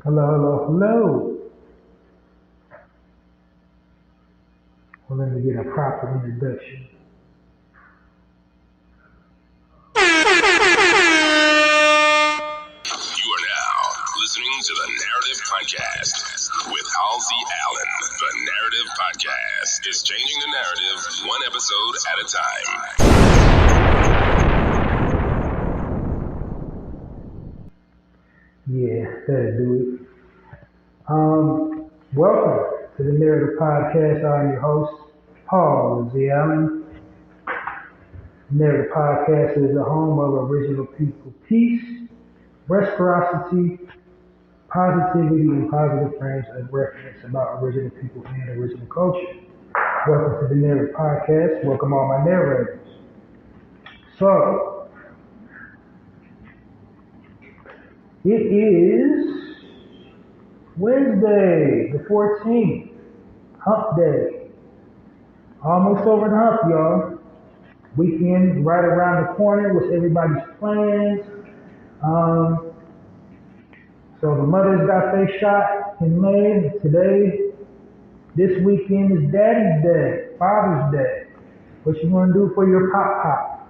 Hello, hello, hello. Well, let me get a proper introduction. You are now listening to the Narrative Podcast with Halsey Allen. The Narrative Podcast is changing the narrative one episode at a time. Yeah, that'll do it. Welcome to the Narrative Podcast. I'm your host, Halsey Allen. Narrative Podcast is the home of original people peace, reciprocity, positivity, and positive frames of reference about original people and original culture. Welcome to the Narrative Podcast. Welcome all my narrators. So, it is Wednesday, the 14th, hump day. Almost over the hump, y'all. Weekend right around the corner. What's everybody's plans? So the mothers got their shot in May. Today, this weekend is Daddy's Day, Father's Day. What you gonna do for your pop?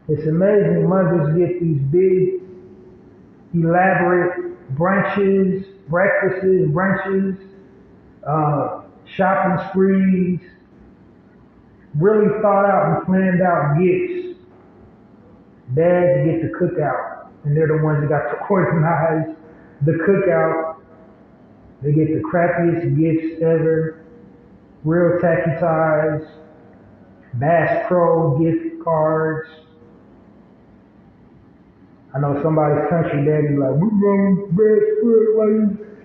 It's amazing. Mothers get these big, elaborate breakfasts, shopping sprees, really thought out and planned out gifts. Dads get the cookout, and they're the ones that got to organize the cookout. They get the crappiest gifts ever, real tacky ties, Bass Pro gift cards. I know somebody's country daddy like, we going Bass Pro, why you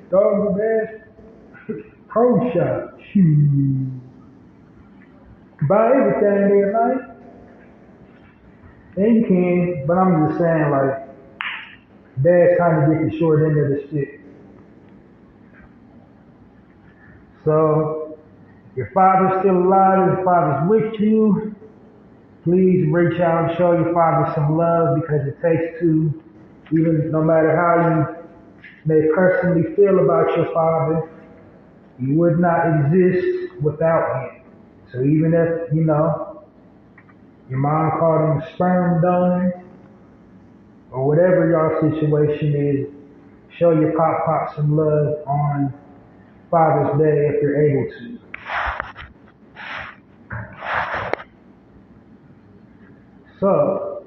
dog the Bass Pro shop? Shoot. Buy everything there, right? And you can, but I'm just saying, like, dads kind of get the short end of the stick. So, your father's still alive, your father's with you, please reach out and show your father some love, because it takes two. Even no matter how you may personally feel about your father, you would not exist without him. So even if, your mom called him a sperm donor, or whatever y'all situation is, show your pop some love on Father's Day if you're able to. So,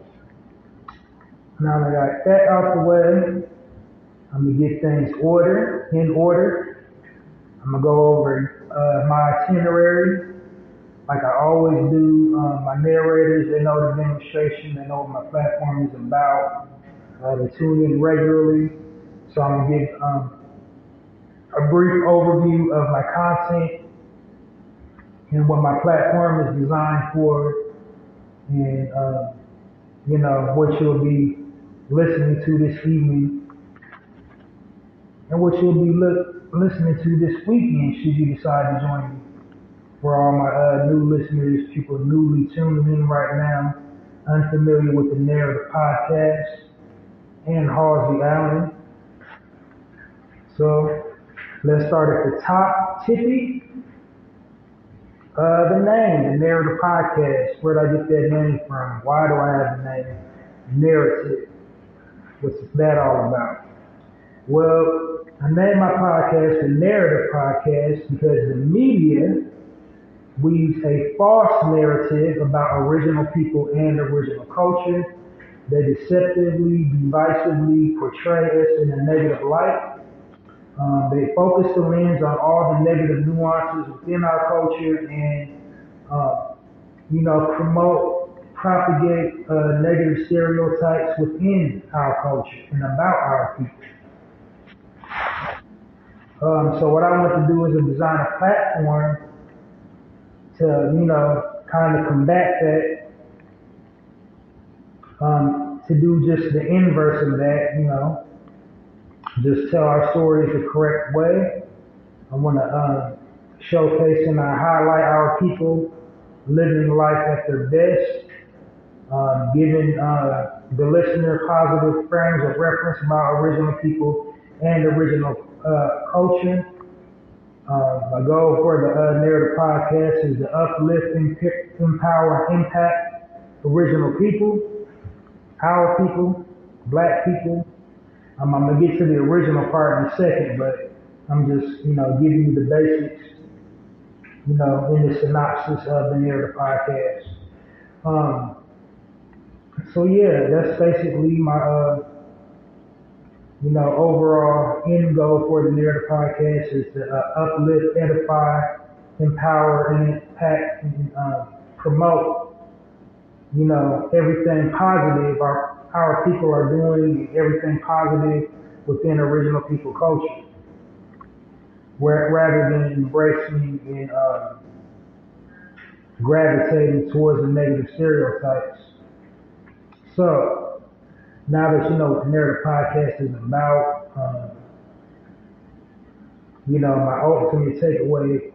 now that I got that out the way, I'm gonna get things in order. I'm gonna go over my itinerary, like I always do. My narrators, they know the demonstration, they know what my platform is about. They tune in regularly, so I'm gonna give a brief overview of my content and what my platform is designed for, and what you'll be listening to this evening, and what you'll be listening to this weekend should you decide to join me. For all my new listeners, people newly tuning in right now, unfamiliar with the Narrative Podcast and Halsey Allen. So let's start at the top. Tippy. The name, the Narrative Podcast. Where did I get that name from? Why do I have the name Narrative? What's that all about? Well, I named my podcast the Narrative Podcast because the media weaves a false narrative about original people and original culture. They deceptively, divisively portray us in a negative light. They focus the lens on all the negative nuances within our culture and, propagate negative stereotypes within our culture and about our people. So what I want to do is design a platform to, kind of combat that, to do just the inverse of that, just tell our stories the correct way. I want to showcase and highlight our people living life at their best, giving the listener positive frames of reference about original people and original culture. My goal for the Narrator podcast is to uplift, empower, and impact original people, our people, black people. I'm gonna get to the original part in a second, but I'm just, giving you the basics, in the synopsis of the Narrator podcast. So yeah, that's basically my, overall end goal for the Narrator podcast is to uplift, edify, empower, and impact, and promote, everything positive our people are doing, and everything positive within original people culture, rather than embracing and gravitating towards the negative stereotypes. So, now that you know what the Narrative Podcast is about, my ultimate takeaway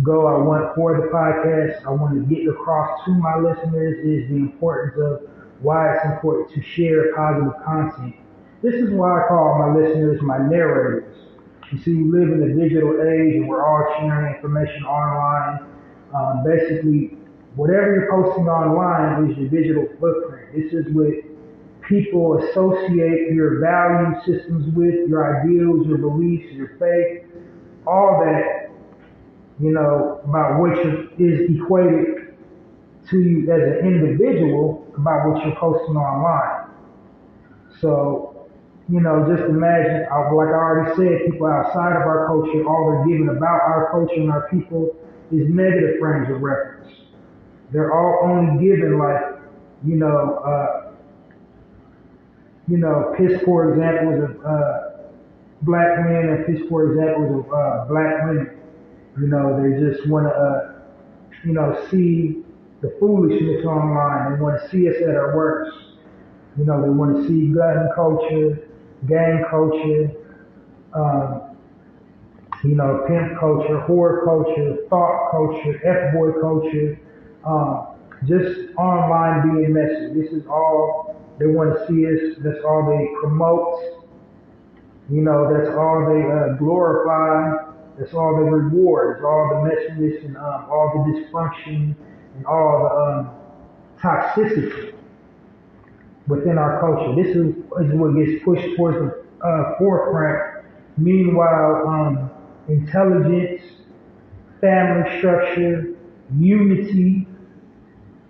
goal I want for the podcast, I want to get across to my listeners is the importance of why it's important to share positive content. This is why I call my listeners my narrators. You see, we live in a digital age and we're all sharing information online. Basically, whatever you're posting online is your digital footprint. This is what people associate your value systems with, your ideals, your beliefs, your faith, all that, about what is equated to you as an individual about what you're posting online. So, just imagine, like I already said, people outside of our culture, all they're given about our culture and our people is negative frames of reference. They're all only given piss poor examples of black men and piss poor examples of black women. They just want to, see the foolishness online. They want to see us at our worst. They want to see gun culture, gang culture, pimp culture, whore culture, thought culture, F-boy culture, just online being messy. This is all they want to see us. That's all they promote. That's all they glorify. That's all they reward. It's all the messiness and all the dysfunction and all the toxicity within our culture. This is what gets pushed towards the forefront. Meanwhile, intelligence, family structure, unity,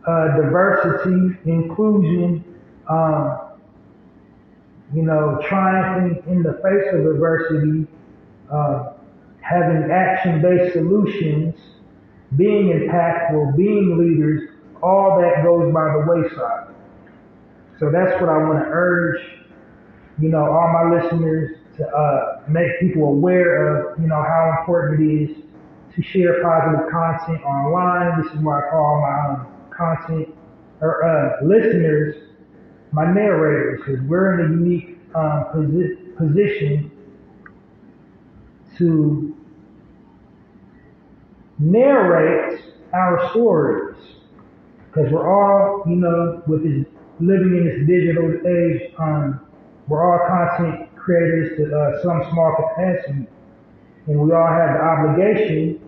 diversity, inclusion, triumphing in the face of adversity, having action-based solutions, being impactful, being leaders, all that goes by the wayside. So that's what I want to urge, all my listeners to make people aware of, how important it is to share positive content online. This is why I call my content or listeners my narrators, because we're in a unique position to narrate our stories, because we're all, with this living in this digital age, we're all content creators to some small capacity, and we all have the obligation,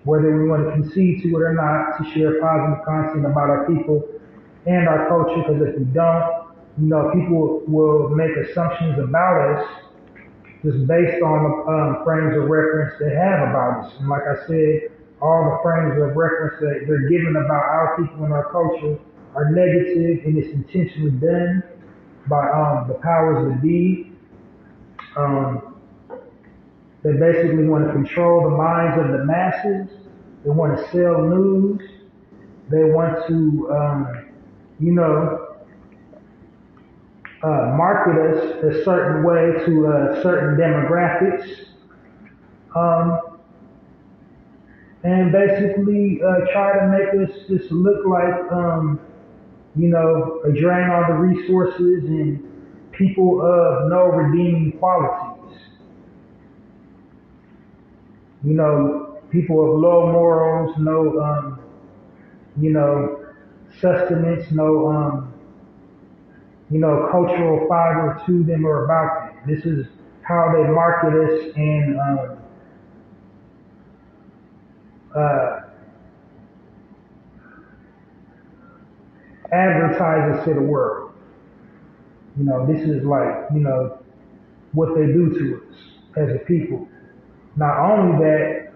whether we want to concede to it or not, to share positive content about our people and our culture, because if we don't, people will make assumptions about us just based on the frames of reference they have about us. And like I said, all the frames of reference that they're given about our people and our culture are negative, and it's intentionally done by the powers that be. They basically want to control the minds of the masses. They want to sell news. They want to, market us a certain way to certain demographics, and basically try to make us just look like, a drain on the resources and people of no redeeming qualities. People of low morals, no, sustenance, no, cultural fiber to them or about them. This is how they market us and uh, advertise us to the world. This is like, what they do to us as a people. Not only that,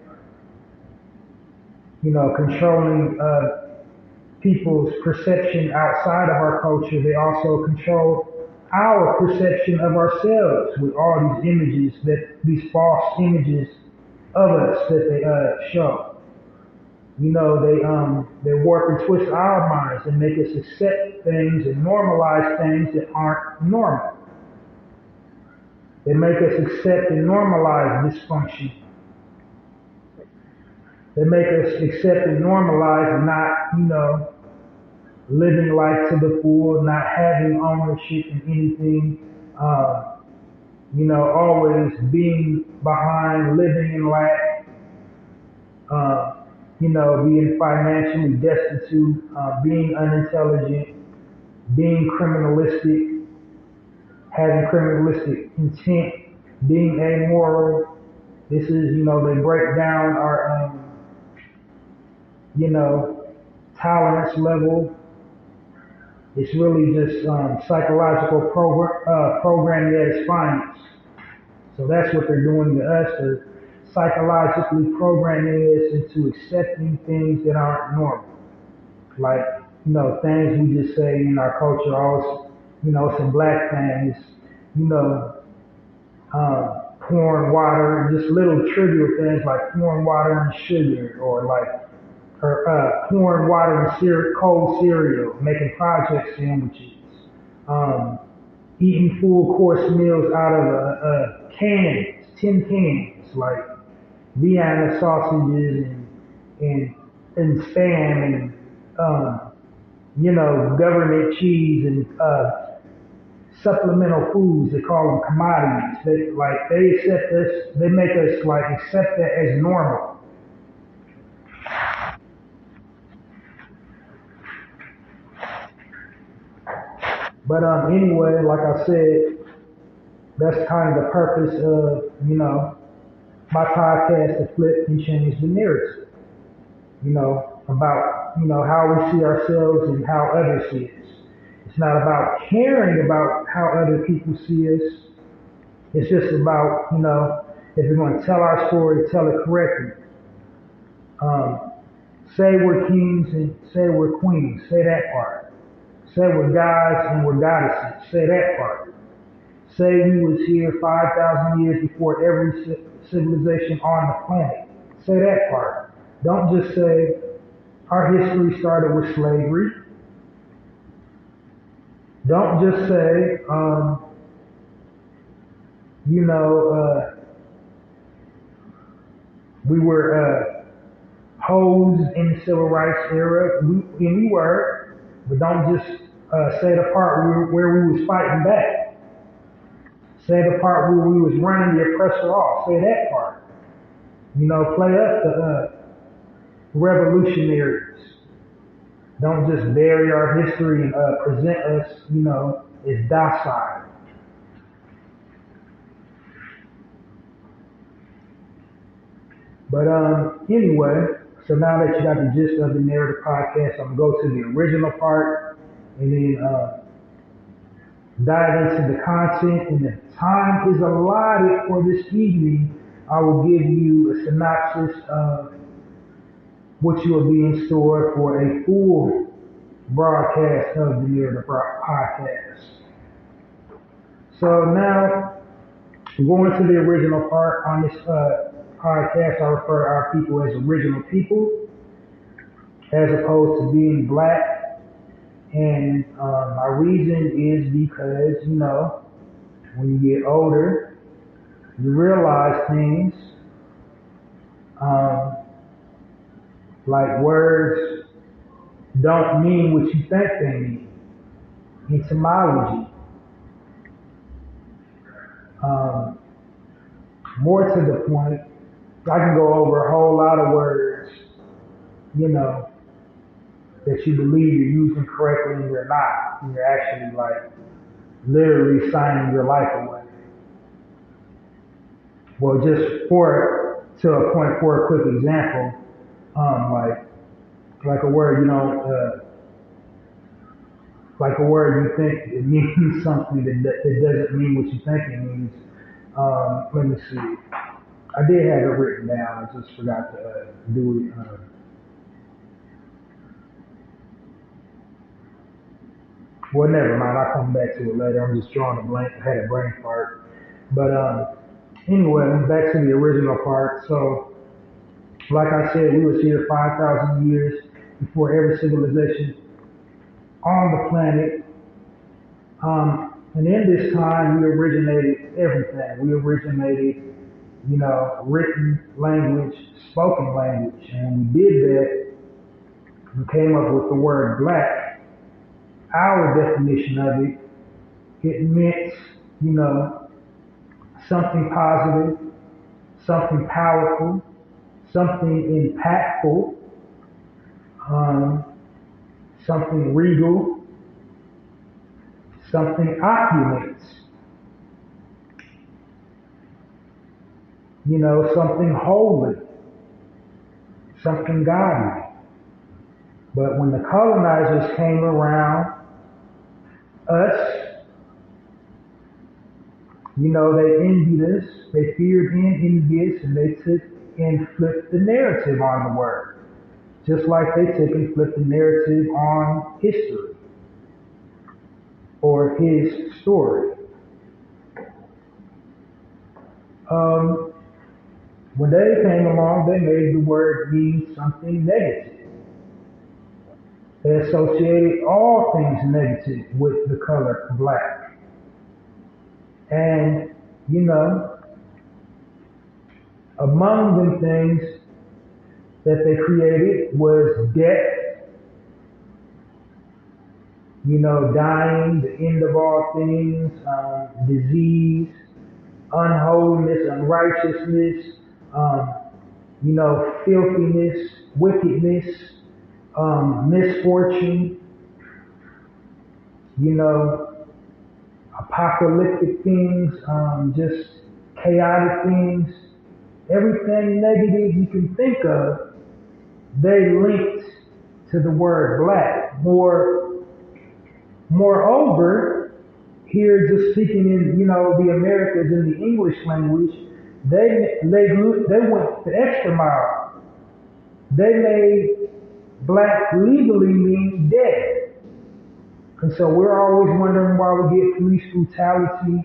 controlling people's perception outside of our culture, they also control our perception of ourselves with all these images, these false images of us that they show. They warp and twist our minds and make us accept things and normalize things that aren't normal. They make us accept and normalize dysfunction. They make us accept and normalize not, living life to the full, not having ownership in anything, always being behind, living in lack, being financially destitute, being unintelligent, being criminalistic, having criminalistic intent, being amoral. This is, they break down our, tolerance level. It's really just psychological programming at its finest. So that's what they're doing to us. They're psychologically programming us into accepting things that aren't normal. Like, things we just say in our culture, always, some black things, pouring water, just little trivial things like pouring water and sugar, or pouring water in cold cereal, making project sandwiches, eating full course meals out of cans, tin cans, like Vienna sausages and spam and government cheese and supplemental foods. They call them commodities. They accept us. They make us accept that as normal. But anyway, like I said, that's kind of the purpose of my podcast, to flip and change the narrative. About how we see ourselves and how others see us. It's not about caring about how other people see us. It's just about, if you're going to tell our story, tell it correctly. Say we're kings and say we're queens. Say that part. Say we're gods and we're goddesses. Say that part. Say we was here 5,000 years before every civilization on the planet. Say that part. Don't just say our history started with slavery. Don't just say, we were hoes in the civil rights era. We were, but don't just say the part where we was fighting back. Say the part where we was running the oppressor off. Say that part. Play up the revolutionaries. Don't just bury our history and present us, as docile. But anyway, so now that you got the gist of the narrative podcast, I'm gonna go to the original part and then dive into the content. And if time is allotted for this evening, I will give you a synopsis of what you will be in store for a full broadcast of the narrative podcast. So now, going to the original part on this podcast, I refer to our people as original people, as opposed to being black. And my reason is because, when you get older, you realize things like words don't mean what you think they mean. Etymology. More to the point, I can go over a whole lot of words, that you believe you're using correctly and you're not. And you're actually literally signing your life away. Well, just to a point, for a quick example, like a word, like a word you think it means something that doesn't mean what you think it means. Let me see. I did have it written down. I just forgot to do it. Well, never mind. I'll come back to it later. I'm just drawing a blank. I had a brain fart. But anyway, back to the original part. So, like I said, we was here 5,000 years before every civilization on the planet. And in this time, we originated everything. We originated, written language, spoken language. And when we did that, we came up with the word black. Our definition of it, it meant, something positive, something powerful, something impactful, something regal, something opulent, something holy, something godly. But when the colonizers came around us, they envied us, they feared and envied us, and they took and flipped the narrative on the word. Just like they took and flipped the narrative on history or his story. When they came along, they made the word mean something negative. They associated all things negative with the color black. And, among them things that they created was death, dying, the end of all things, disease, unholiness, unrighteousness, filthiness, wickedness, misfortune, apocalyptic things, just chaotic things, everything negative you can think of, they linked to the word black. Moreover, here just speaking in, the Americas in the English language, they went the extra mile. They made black legally mean dead. And so we're always wondering why we get police brutality.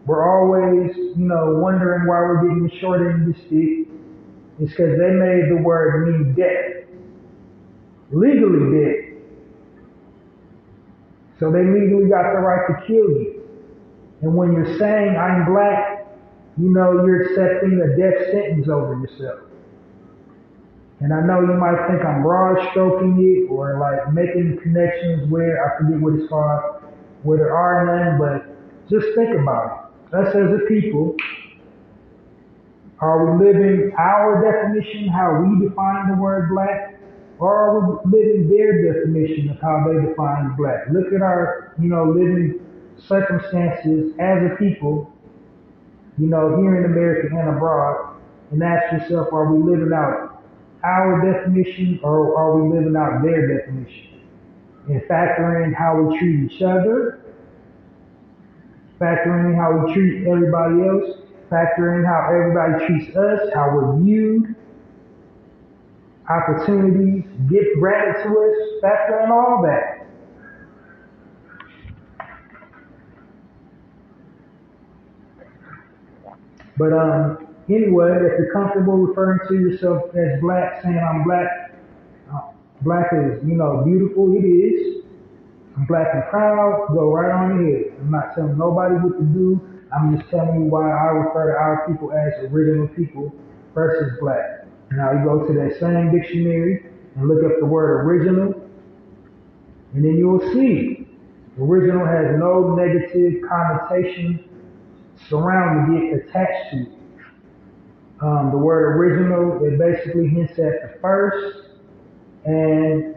We're always, wondering why we're getting the short end of the stick. It's because they made the word mean death. Legally dead. So they legally got the right to kill you. And when you're saying I'm black, you're accepting a death sentence over yourself. And I know you might think I'm broad stroking it or like making connections where I forget what it's called, where there are none, but just think about it. Us as a people, are we living our definition, how we define the word black, or are we living their definition of how they define black? Look at our, living circumstances as a people, here in America and abroad, and ask yourself, are we living out our definition or are we living out their definition? And factor in how we treat each other, factor in how we treat everybody else, factor in how everybody treats us, how we're viewed, opportunities get granted to us, factor in all that. But anyway, if you're comfortable referring to yourself as black, saying I'm black, black is, beautiful, it is. I'm black and proud, go right on ahead. I'm not telling nobody what to do. I'm just telling you why I refer to our people as original people versus black. Now you go to that same dictionary and look up the word original, and then you'll see original has no negative connotation surrounding it attached to it. The word original, it basically hints at the first, and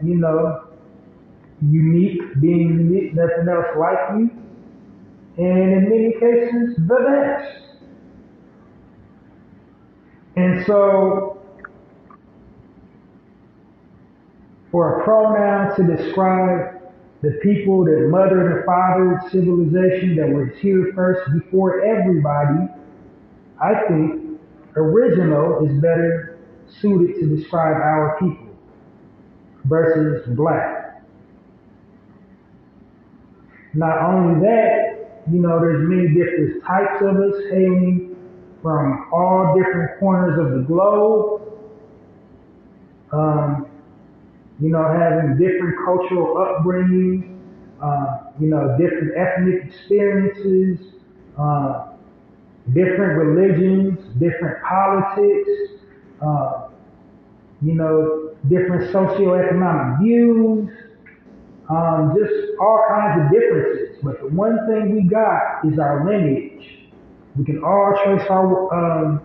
unique, being unique, nothing else like you, and in many cases, the best. And so for a pronoun to describe the people that mothered and fathered civilization that was here first before everybody, I think original is better suited to describe our people versus black. Not only that, there's many different types of us hailing from all different corners of the globe, having different cultural upbringing, different ethnic experiences, different religions, different politics, different socioeconomic views, just all kinds of differences. But the one thing we got is our lineage. We can all trace our,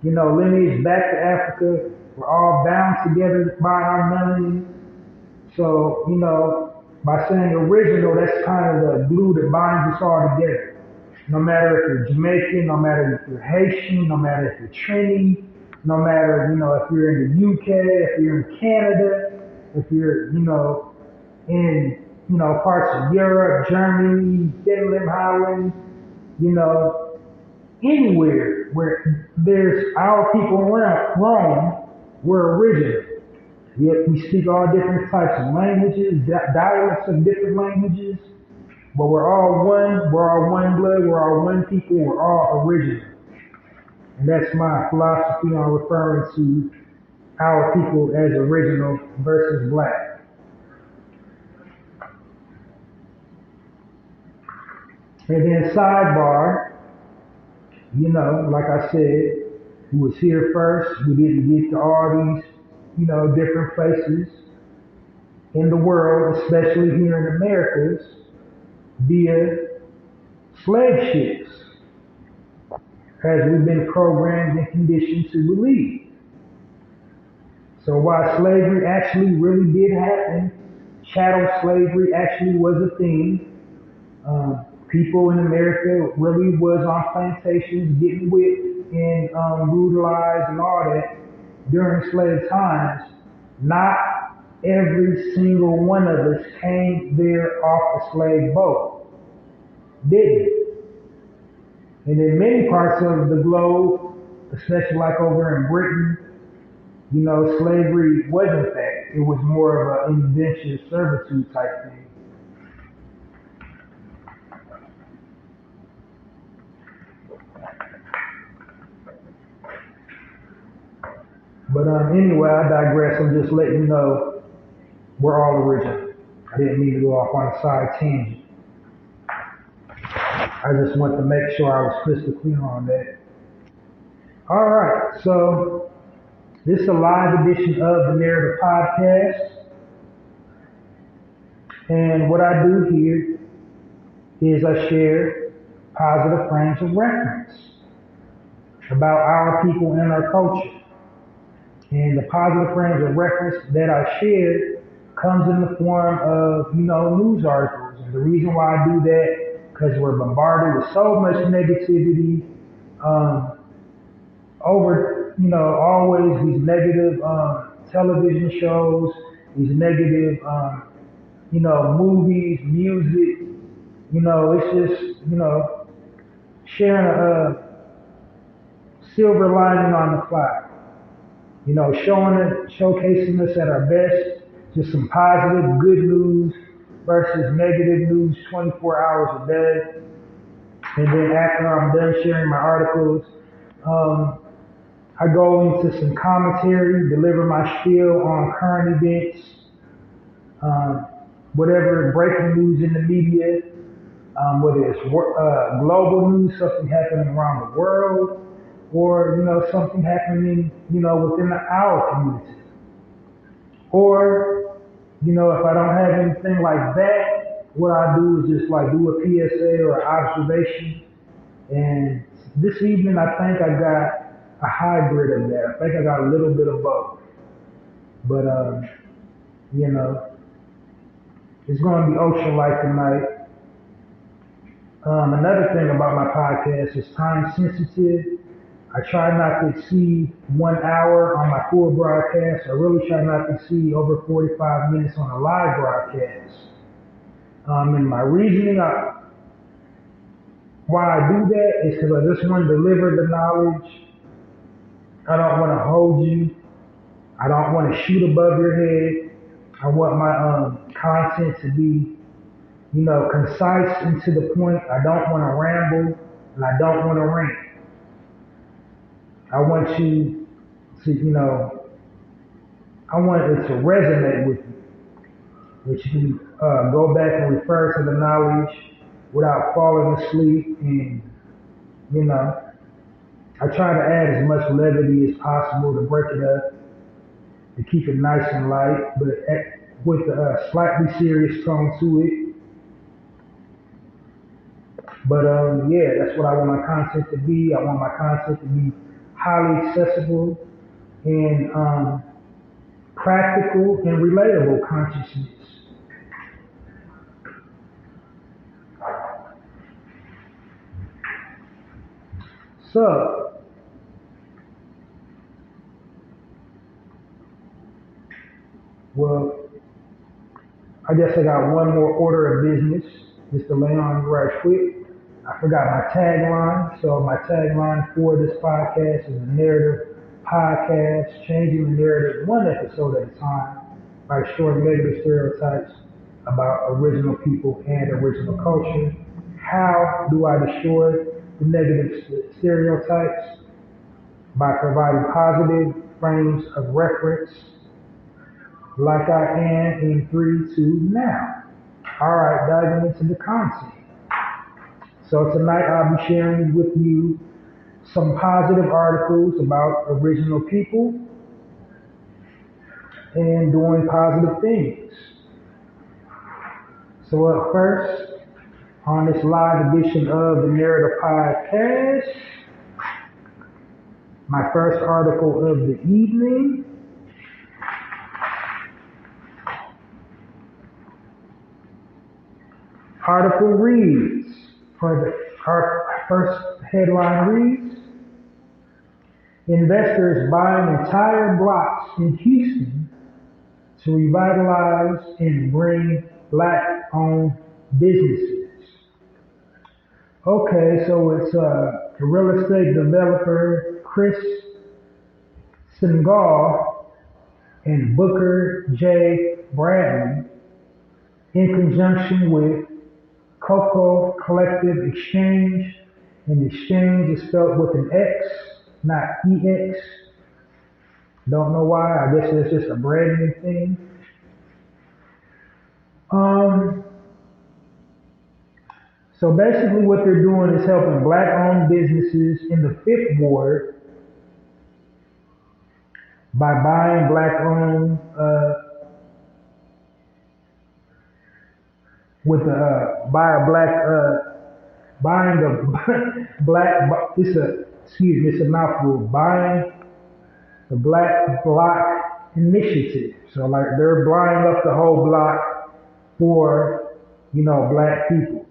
lineage back to Africa. We're all bound together by our melanin. So, by saying original, that's kind of the glue that binds us all together. No matter if you're Jamaican, no matter if you're Haitian, no matter if you're Trini, no matter, if you're in the UK, if you're in Canada, if you're, in, parts of Europe, Germany, Finland, Holland, anywhere where there's our people around, Rome, we're original. Yet we speak all different types of languages, dialects of different languages, but we're all one blood, we're all one people, we're all original. And that's my philosophy on referring to our people as original versus black. And then sidebar, like I said, we was here first. We didn't get to all these, different places in the world, especially here in Americas, via slave ships, as we've been programmed and conditioned to believe. So while slavery actually really did happen, chattel slavery actually was a thing. People in America really was on plantations getting whipped and brutalized and all that during slave times. Not every single one of us came there off a slave boat, didn't. And in many parts of the globe, especially like over in Britain, slavery wasn't that. It was more of an indentured servitude type thing. But anyway, I digress. I'm just letting you know we're all original. I didn't mean to go off on a side tangent. I just want to make sure I was crystal clear on that. All right, so this is a live edition of the Narrator podcast. And what I do here is I share positive frames of reference about our people and our culture. And the positive frames of reference that I share comes in the form of, news articles. And the reason why I do that, because we're bombarded with so much negativity, over, always these negative television shows, these negative, movies, music. It's just, sharing a silver lining on the cloud. Showcasing us at our best, just some positive, good news versus negative news 24 hours a day. And then after I'm done sharing my articles, I go into some commentary, deliver my spiel on current events, whatever breaking news in the media, whether it's global news, something happening around the world, or, something happening, within our community. Or, if I don't have anything like that, what I do is just like do a PSA or an observation. And this evening, I think I got a hybrid of that. I think I got a little bit of both. But, it's going to be ocean light tonight. Another thing about my podcast is time sensitive. I try not to exceed 1 hour on my full broadcast. I really try not to exceed over 45 minutes on a live broadcast. And my reasoning why I do that is because I just want to deliver the knowledge. I don't want to hold you. I don't want to shoot above your head. I want my content to be, concise and to the point. I don't want to ramble and I don't want to rant. I want you to, I want it to resonate with you. That you can go back and refer to the knowledge without falling asleep. And, I try to add as much levity as possible to break it up, to keep it nice and light, but with a slightly serious tone to it. But yeah, that's what I want my content to be. I want my content to be highly accessible and practical and relatable consciousness. So, well, I guess I got one more order of business, just to lay on you right quick. I forgot my tagline. So my tagline for this podcast is a narrative podcast, changing the narrative one episode at a time by destroying negative stereotypes about original people and original culture. How do I destroy the negative stereotypes? By providing positive frames of reference, like I am in 3, 2, now. All right, diving into the content. So tonight I'll be sharing with you some positive articles about original people and doing positive things. So up first, on this live edition of the Narrator Podcast, my first article of the evening. Article reads, our first headline reads, investors buying entire blocks in Houston to revitalize and bring Black-owned businesses. Okay, so it's the real estate developer Chris Singal and Booker J. Bradley, in conjunction with Coco Collective Exchange, and exchange is spelled with an X, not EX. Don't know why, I guess it's just a branding thing. So basically what they're doing is helping Black-owned businesses in the 5th Ward by buying Black-owned, buying the it's a mouthful, buying the Black Block Initiative. So like they're buying up the whole block for, Black people.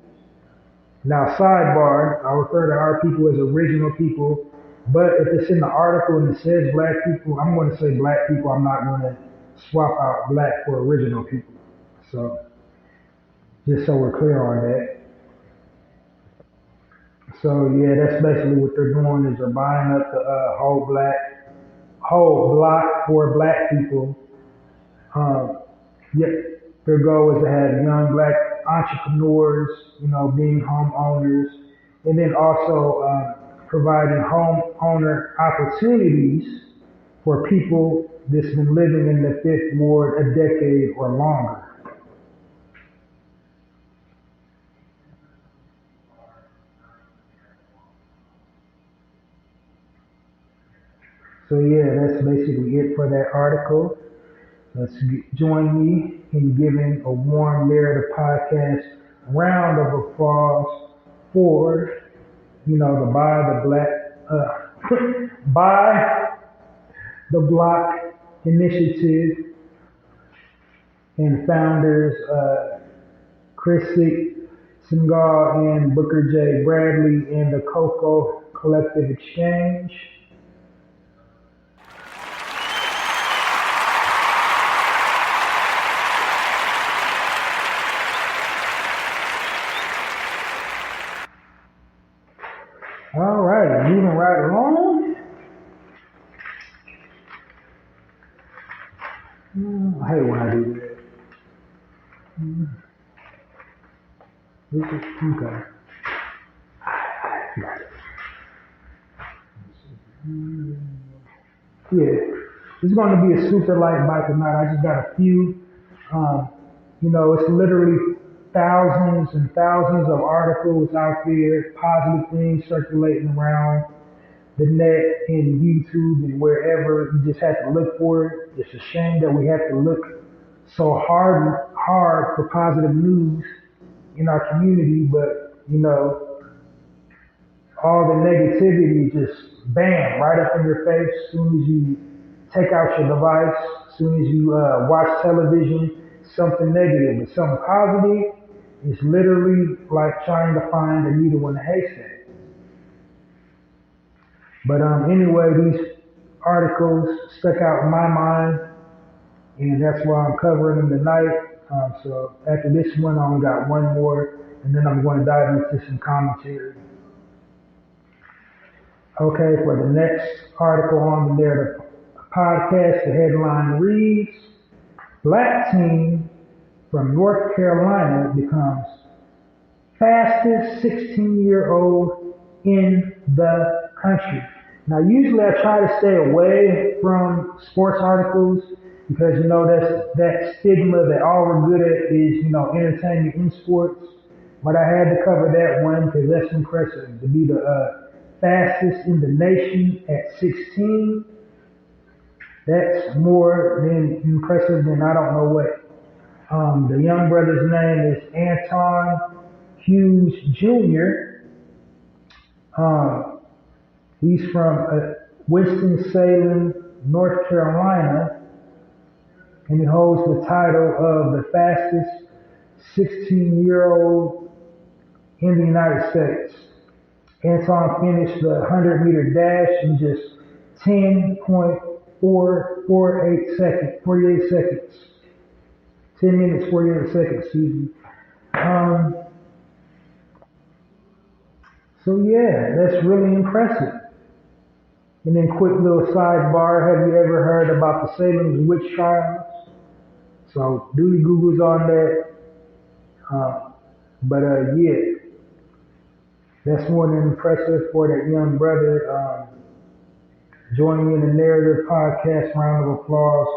Now sidebar, I refer to our people as original people, but if it's in the article and it says Black people, I'm going to say Black people. I'm not going to swap out Black for original people. So just so we're clear on that. So yeah, that's basically what they're doing is they're buying up the whole block for Black people. Yeah, their goal is to have young Black entrepreneurs, being homeowners, and then also providing homeowner opportunities for people that's been living in the 5th Ward a decade or longer. So yeah, that's basically it for that article. Let's join me in giving a warm Narrative Podcast round of applause for, the Buy the Block Initiative and founders Chris Singal and Booker J. Bradley and the Coco collective exchange. All right, moving right along. I hate when I do that. This is okay. Yeah, it's going to be a super light bite tonight. I just got a few. It's literally thousands and thousands of articles out there, positive things circulating around the net and YouTube and wherever. You just have to look for it. It's a shame that we have to look so hard for positive news in our community, but all the negativity just bam right up in your face as soon as you take out your device, as soon as you watch television. Something negative, but something positive is literally like trying to find a needle in a haystack. But anyway, these articles stuck out in my mind, and that's why I'm covering them tonight. So after this one, I only got one more, and then I'm going to dive into some commentary. Okay, for the next article on the Narrator podcast, the headline reads, Black teen from North Carolina becomes fastest 16-year-old in the country. Now, usually I try to stay away from sports articles because, that's that stigma that all we're good at is, entertainment in sports. But I had to cover that one because that's impressive. To be the fastest in the nation at 16, that's more than impressive than I don't know what. The young brother's name is Anton Hughes Jr. He's from Winston-Salem, North Carolina, and he holds the title of the fastest 16-year-old in the United States. Anton finished the 100-meter dash in just 48 seconds. 10 minutes, 48 seconds, excuse me. So yeah, that's really impressive. And then quick little sidebar, have you ever heard about the Salem witch trials? So do your Googles on that. Yeah, that's more than impressive for that young brother. Joining in the Narrator podcast, round of applause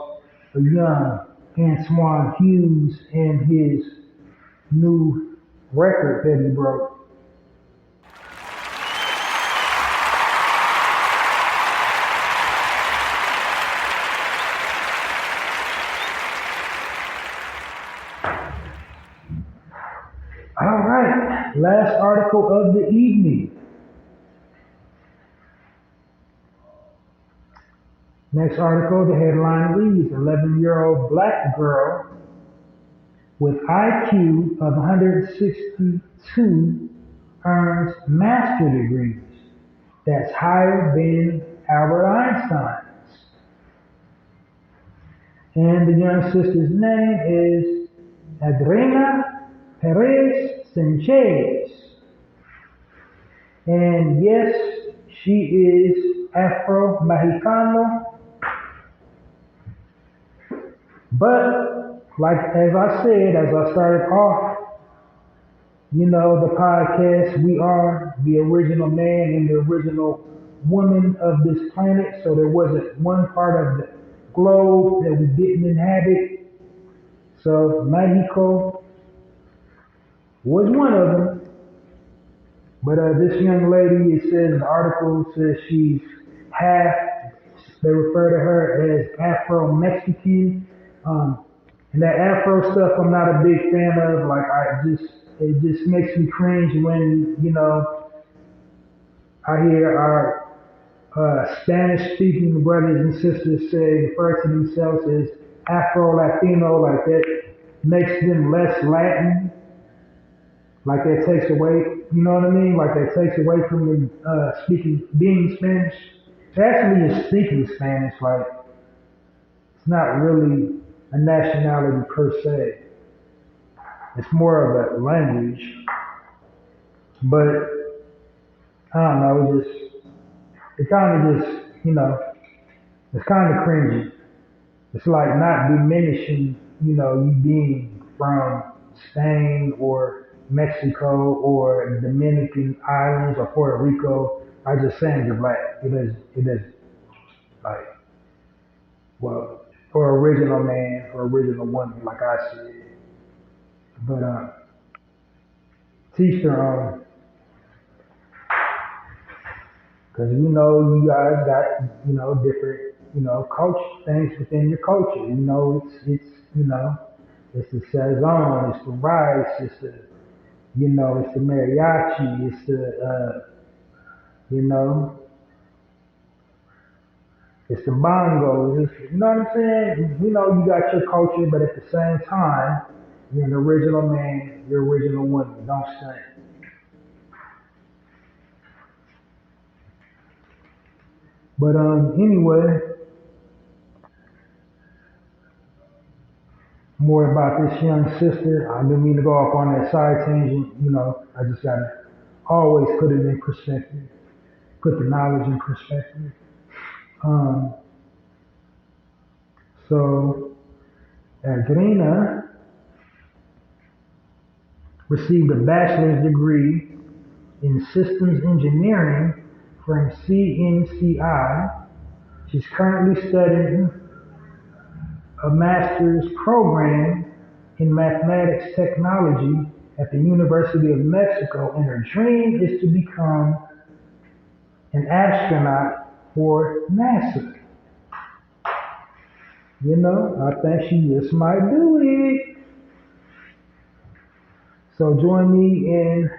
for young Antoine Hughes and his new record that he broke. All right, last article of the evening. Next article, the headline reads, 11-year-old black girl with IQ of 162 earns master's degrees. That's higher than Albert Einstein's. And the young sister's name is Adriana Perez Sanchez. And yes, she is Afro-Mexicano. But, like as I said, as I started off, the podcast, we are the original man and the original woman of this planet. So there wasn't one part of the globe that we didn't inhabit. So Mexico was one of them. But this young lady, it says in the article, says she's half, they refer to her as Afro-Mexican. And that Afro stuff I'm not a big fan of. Like it just makes me cringe when, I hear our Spanish speaking brothers and sisters refer to themselves as Afro-Latino, like that makes them less Latin. Like that takes away, you know what I mean? Like that takes away from the being Spanish. Actually, is speaking Spanish. Like it's not really a nationality per se. It's more of a language. But I don't know. It kind of just, it's kind of cringy. It's like not diminishing, you being from Spain or Mexico or Dominican Islands or Puerto Rico. I just saying you're black. It doesn't like, well, or original man or original woman, like I said. But teach their own, because we know you guys got, different, culture things within your culture. It's the sazon, it's the rice, it's the mariachi, it's you know, it's the bongos. You know what I'm saying? You got your culture, but at the same time, you're an original man, you're original woman. Don't stink. But anyway, more about this young sister. I didn't mean to go off on that side tangent. I just gotta always put it in perspective, put the knowledge in perspective. Um, so Adrina received a bachelor's degree in systems engineering from CNCI. She's currently studying a master's program in mathematics technology at the University of Mexico, and her dream is to become an astronaut for NASA. I think she just might do it. So join me in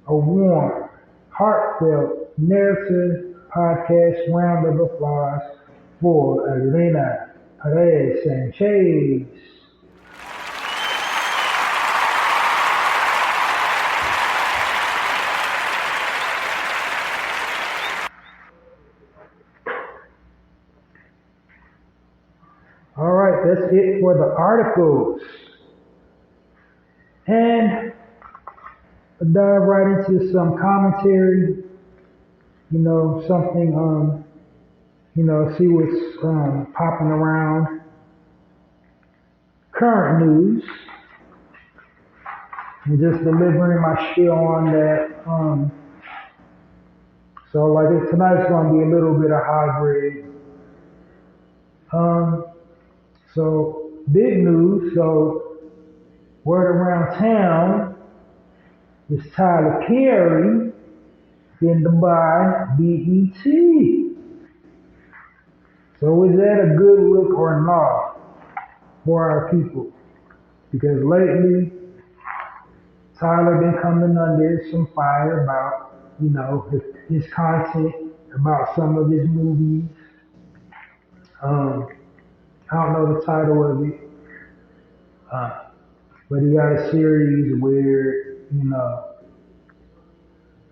a warm, heartfelt, narrative podcast round of applause for Elena Perez Sanchez. All right, that's it for the articles. And I'll dive right into some commentary, something, see what's popping around. Current news. And just delivering my spiel on that. So like tonight's going to be a little bit of hybrid. So big news. So word around town is Tyler Perry in Dubai BET. So is that a good look or not for our people? Because lately, Tyler been coming under some fire about, his content, about some of his movies. I don't know the title of it, but he got a series where,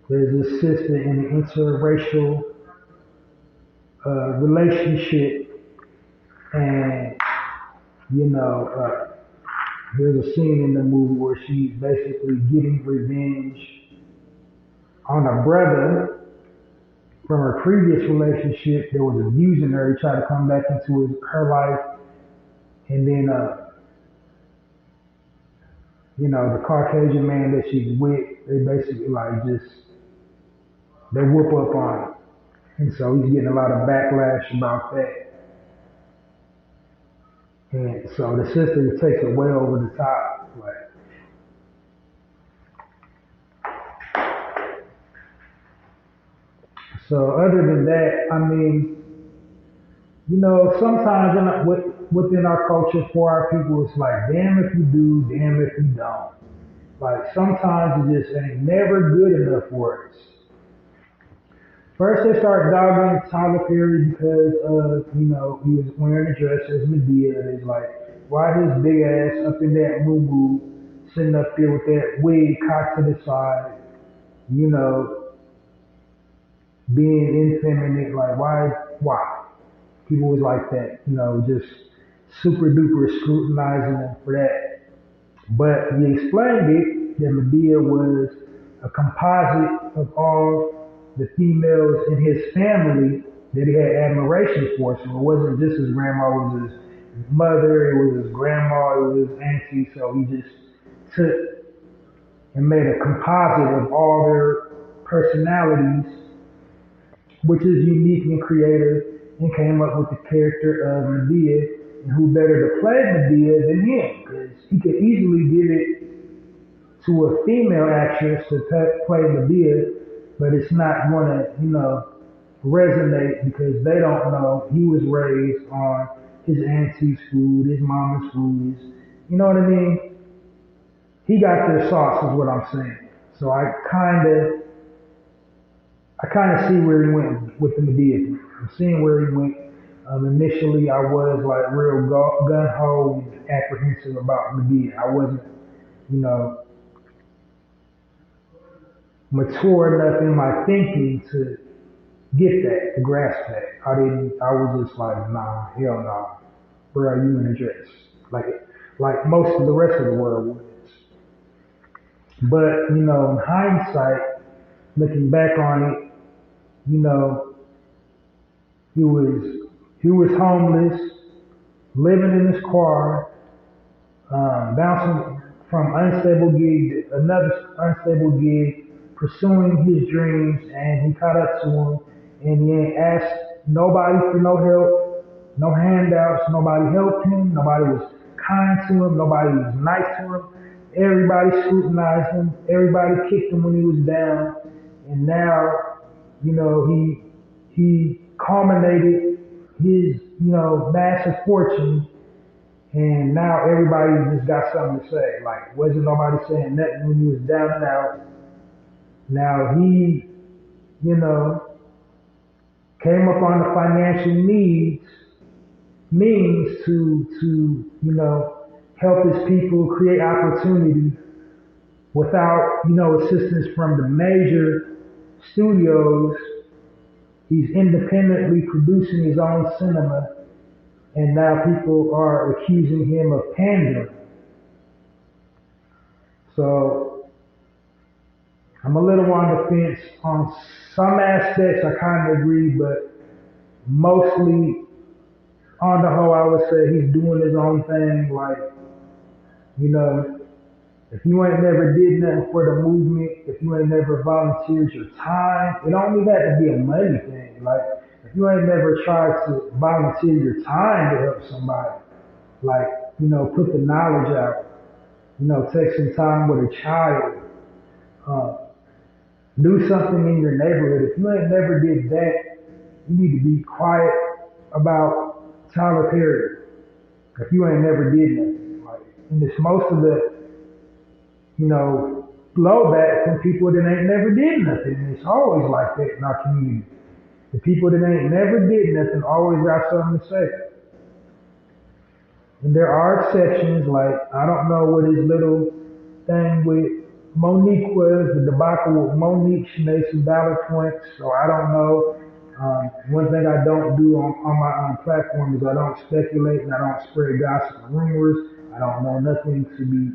there's a sister in an interracial relationship, and there's a scene in the movie where she's basically getting revenge on a brother from her previous relationship that was abusing her. He tried to come back into her life, and then the Caucasian man that she's with, they basically they whoop up on him. And so he's getting a lot of backlash about that. And so the sister takes it way over the top. So other than that, I mean, sometimes within our culture for our people, it's like, damn if you do, damn if you don't. Like sometimes it just ain't never good enough for us. First they start dogging Tyler Perry because he was wearing a dress as Medea. It's like, why his big ass up in that moo sitting up there with that wig cocked to the side, you know, being effeminate, like why? People was like that, you know, just super duper scrutinizing him for that. But he explained it that Medea was a composite of all the females in his family that he had admiration for. So it wasn't just his grandma, it was his mother, it was his grandma, it was his auntie. So he just took and made a composite of all their personalities, which is unique and creative, and came up with the character of Medea. And who better to play Medea than him? Because he could easily give it to a female actress to play Medea, but it's not going to, you know, resonate because they don't know he was raised on his auntie's food, his mama's food. You know what I mean? He got their sauce, is what I'm saying. So I kind of see where he went with the Medea thing. I'm seeing where he went. Initially, I was like real gun-ho and apprehensive about Medea. I wasn't, you know, mature enough in my thinking to get that, to grasp that. I was just like, nah, hell no. Bro, you in a dress. Like most of the rest of the world was. But, you know, in hindsight, looking back on it, you know, he was homeless, living in his car, bouncing from unstable gig to another unstable gig, pursuing his dreams, and he caught up to him, and he ain't asked nobody for no help, no handouts, nobody helped him, nobody was kind to him, nobody was nice to him, everybody scrutinized him, everybody kicked him when he was down, and now, you know, he culminated his, you know, massive fortune, and now everybody just got something to say. Like, wasn't nobody saying nothing when he was down and out. Now he, you know, came up on the financial means to, you know, help his people create opportunity without, you know, assistance from the major studios. He's independently producing his own cinema, and now people are accusing him of pandering. So I'm a little on the fence on some aspects. I kind of agree, but mostly on the whole, I would say he's doing his own thing. Like, you know, if you ain't never did nothing for the movement, if you ain't never volunteered your time, it don't even have to be a money thing. Like, if you ain't never tried to volunteer your time to help somebody, like, you know, put the knowledge out, you know, take some time with a child, do something in your neighborhood. If you ain't never did that, you need to be quiet about Tyler Perry. If you ain't never did nothing, like, and it's most of the, you know, blowback from people that ain't never did nothing. And it's always like that in our community. The people that ain't never did nothing always got something to say. And there are exceptions, like, I don't know what his little thing with Monique was, the debacle with Monique. She made some valid points, so I don't know. One thing I don't do on my platform is I don't speculate and I don't spread gossip and rumors. I don't know nothing to be,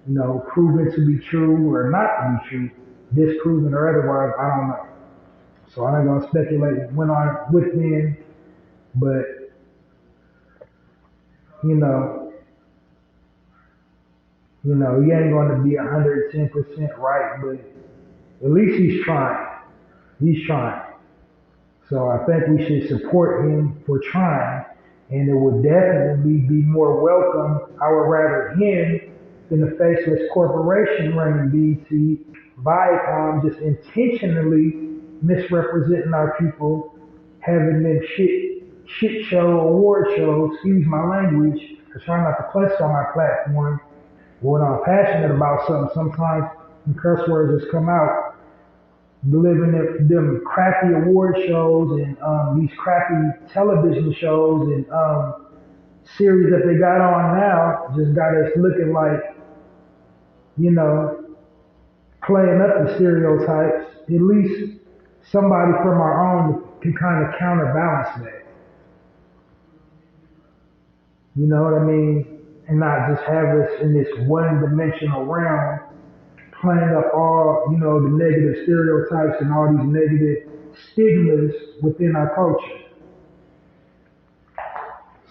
you know, proven to be true or not to be true, disproven or otherwise. I don't know. So I'm not gonna speculate what went on with them, but you know, he ain't gonna be 110% right, but at least he's trying. He's trying. So I think we should support him for trying, and it would definitely be more welcome, I would rather him than the faceless corporation running BT, Viacom, just intentionally misrepresenting our people, having them shit show award shows, excuse my language, I try not to cuss on my platform. When I'm passionate about something, sometimes when curse words just come out, delivering them crappy award shows and these crappy television shows and series that they got on now just got us looking like you know, playing up the stereotypes, at least somebody from our own can kind of counterbalance that. You know what I mean? And not just have us in this one-dimensional realm playing up all, you know, the negative stereotypes and all these negative stigmas within our culture.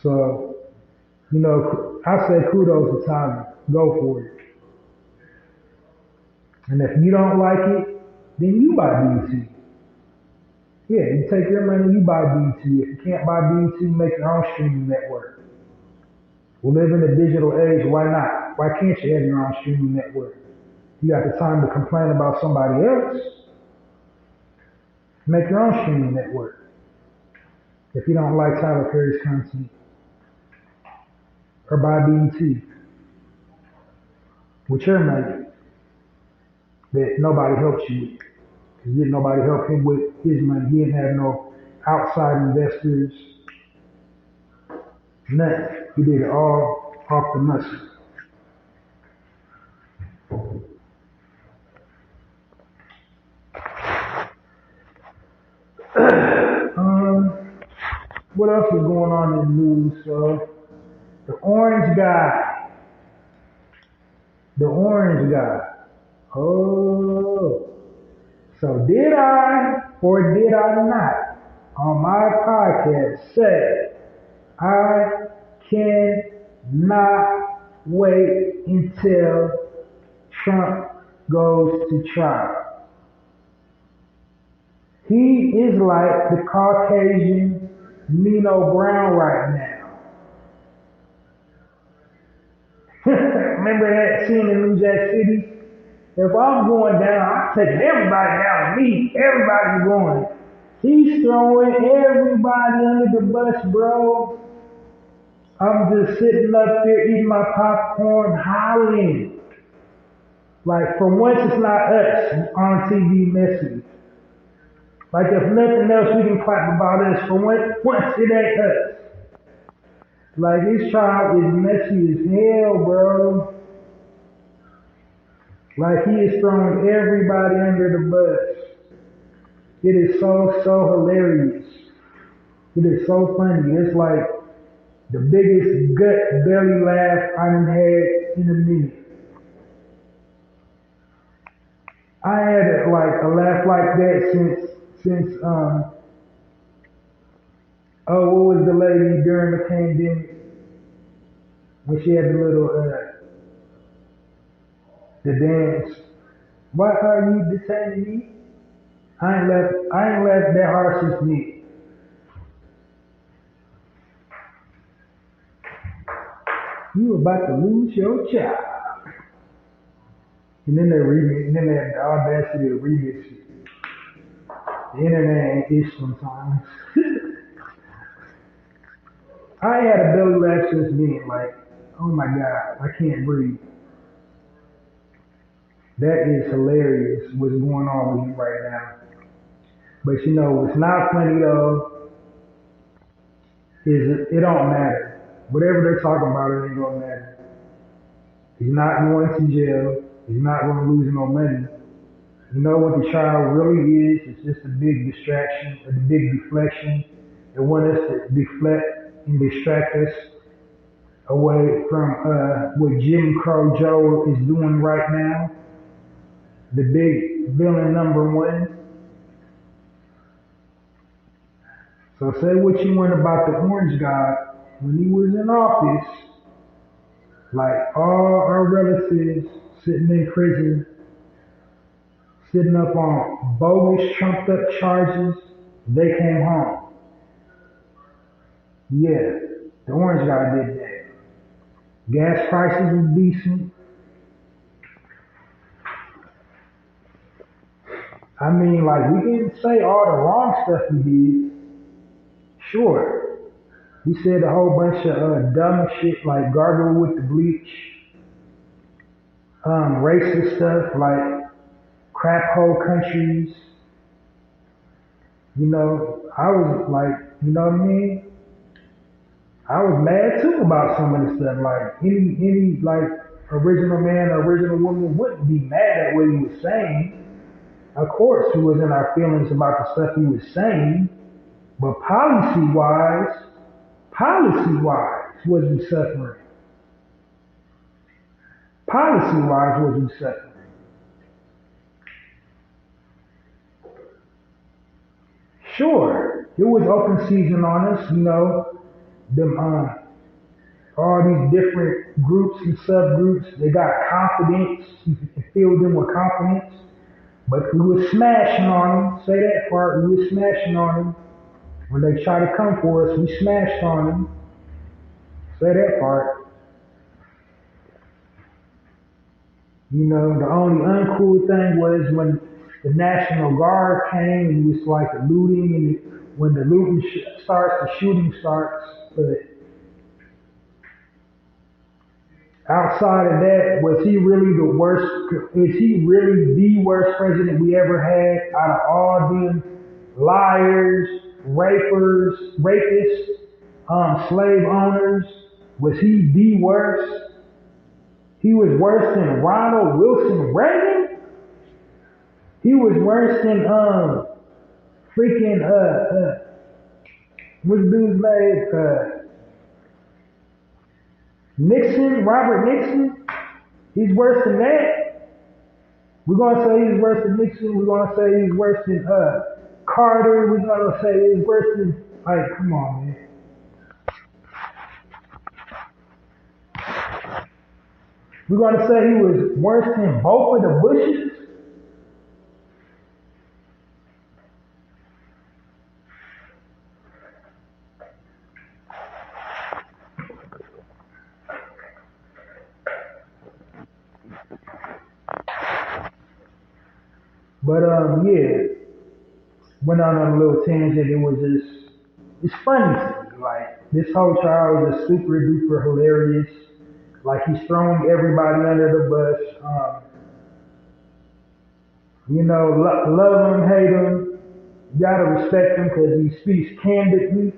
So, you know, I say kudos to Tyler. Go for it. And if you don't like it, then you buy BET. Yeah, you take your money, you buy BET. If you can't buy BET, make your own streaming network. We live in a digital age, why not? Why can't you have your own streaming network? You got the time to complain about somebody else. Make your own streaming network. If you don't like Tyler Perry's content. Or buy BET. With your money. That nobody helped you with. Because didn't nobody help him with his money. He didn't have no outside investors. Nothing. He did it all off the muscle. What else is going on in the news? So, the orange guy. The orange guy. Oh. So did I or did I not on my podcast say I cannot wait until Trump goes to trial? He is like the Caucasian Nino Brown right now. Remember that scene in New Jack City? If I'm going down, I'm taking everybody down with me. Everybody's going. He's throwing everybody under the bus, bro. I'm just sitting up there eating my popcorn, hollering. Like, for once it's not us on TV messy. Like, if nothing else, we can clap about us. For once it ain't us. Like, this trial is messy as hell, bro. Like, he is throwing everybody under the bus. It is so hilarious. It is so funny. It's like the biggest gut belly laugh I done had in a minute. I had like a laugh like that since what was the lady during the pandemic when she had the little the dance. Why are you detaining me? I ain't laughed that hard since then. You about to lose your child. And then they have the audacity to remix it. The internet ain't ish sometimes. I had a belly laugh since then, like, oh my God, I can't breathe. That is hilarious what's going on with you right now. But you know what's not funny though is it don't matter. Whatever they're talking about, it ain't gonna matter. He's not going to jail. He's not gonna lose no money. You know what the trial really is? It's just a big distraction, a big deflection. They want us to deflect and distract us away from what Jim Crow Joe is doing right now. The big villain number one. So say what you want about the orange guy. When he was in office, like all our relatives sitting in prison, sitting up on bogus, trumped up charges, they came home. Yeah, the orange guy did that. Gas prices was decent. I mean, like, we didn't say all the wrong stuff he did. Sure. He said a whole bunch of dumb shit like gargle with the bleach, racist stuff like crap hole countries. You know, I was like, you know what I mean? I was mad too about some of the stuff. Like any like original man or original woman wouldn't be mad at what he was saying. Of course, he was in our feelings about the stuff he was saying, but policy-wise, was he suffering? Policy-wise, was he suffering? Sure, it was open season on us, them all these different groups and subgroups. They got confidence. You can fill them with confidence. But we was smashing on them. Say that part. We was smashing on them. When they try to come for us, we smashed on them. Say that part. The only uncool thing was when the National Guard came and it was like the looting, and when the looting starts, the shooting starts. But outside of that, was he really the worst? Is he really the worst president we ever had out of all them liars, rapists, slave owners? Was he the worst? He was worse than Ronald Wilson Reagan? He was worse than freaking what's the dude's name? Nixon, Robert Nixon. He's worse than that. We're gonna say he's worse than Nixon. We're gonna say he's worse than Carter. We're gonna say he's worse than, like, come on, man. We're gonna say he was worse than both of the Bushes. But yeah, went on a little tangent. It was just, it's funny to me. Like, this whole trial was just super duper hilarious. Like, he's throwing everybody under the bus. Love him, hate him. You gotta respect him because he speaks candidly.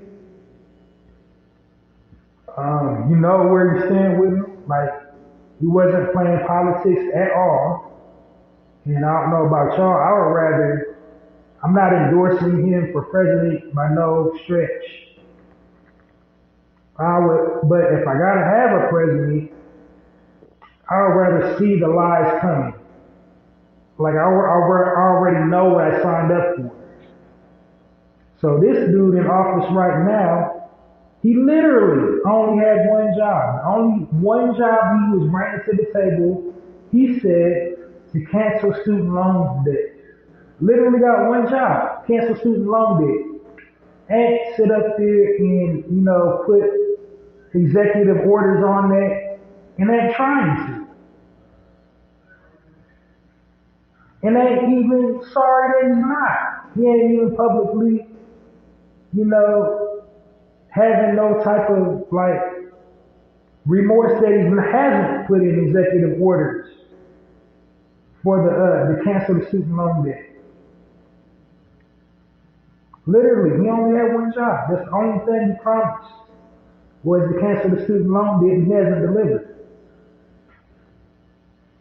You know where you stand with him. Like, he wasn't playing politics at all. And I don't know about y'all, I'm not endorsing him for president by no stretch. But if I gotta have a president, I would rather see the lies coming. Like, I already know what I signed up for. So this dude in office right now, he literally only had one job. Only one job he was bringing to the table, he said, to cancel student loan debt. Literally got one job, cancel student loan debt. And sit up there and, put executive orders on that, and ain't trying to. And ain't even sorry that he's not. He ain't even publicly, having no type of, like, remorse that he hasn't put in executive orders for the cancel the student loan debt. Literally, he only had one job. That's the only thing he promised, was to cancel the student loan debt, and he hasn't delivered.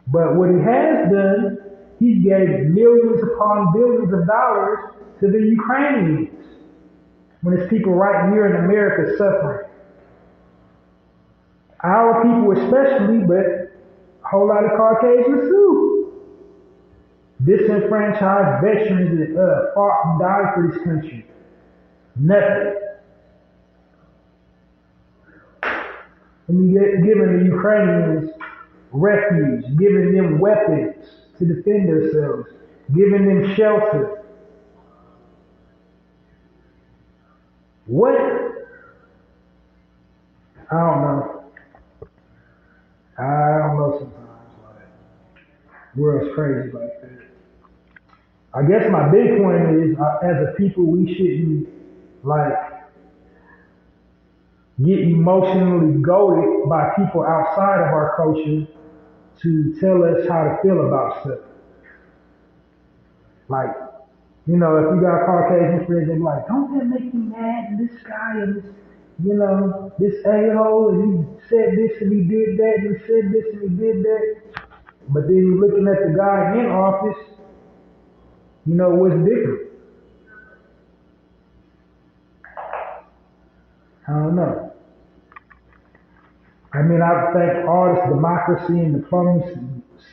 But what he has done, he gave millions upon billions of dollars to the Ukrainians, when it's people right here in America suffering. Our people especially, but a whole lot of Caucasians too. Disenfranchised veterans that fought and died for this country. Nothing. And giving the Ukrainians refuge, giving them weapons to defend themselves, giving them shelter. What? I don't know. I don't know sometimes. Like, the world's crazy like that. I guess my big point is, as a people, we shouldn't, like, get emotionally goaded by people outside of our culture to tell us how to feel about stuff. Like, if you got Caucasian friends, they're like, don't that make me mad? And this guy, and this, this a-hole, and he said this and he did that, and he said this and he did that. But then you're looking at the guy in office, what's different? I don't know. I mean, I think all this democracy and diplomacy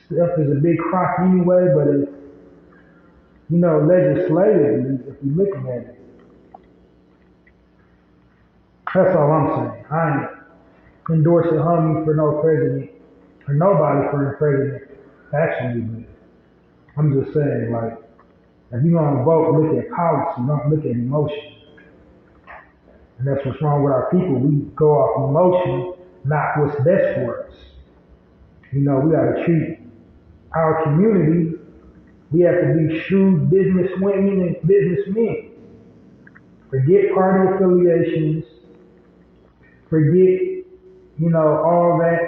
stuff is a big crock anyway, but legislatively, if you're looking at it, that's all I'm saying. I ain't endorsing homie for no president, or nobody for the president, actually, but I'm just saying, like, if you're gonna vote, look at policy, don't look at emotion. And that's what's wrong with our people. We go off emotion, not what's best for us. We gotta treat our community, we have to be shrewd businesswomen and businessmen. Forget party affiliations, forget, all that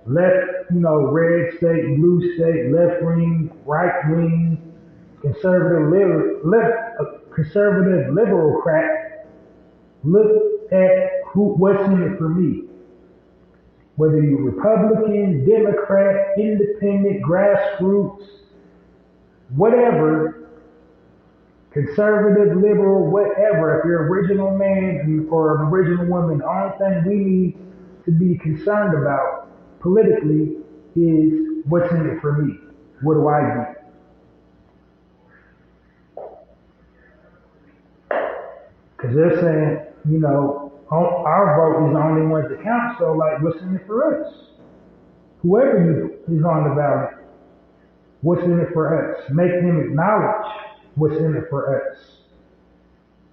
left, red state, blue state, left wing, right wing, conservative liberal crap. Look at what's in it for me. Whether you're Republican, Democrat, independent, grassroots, whatever, conservative, liberal, whatever, if you're an original man or an original woman, the only thing we need to be concerned about politically is what's in it for me. What do I get? Because they're saying, our vote is the only one that counts, so like, what's in it for us? Whoever is on the ballot, what's in it for us? Make them acknowledge what's in it for us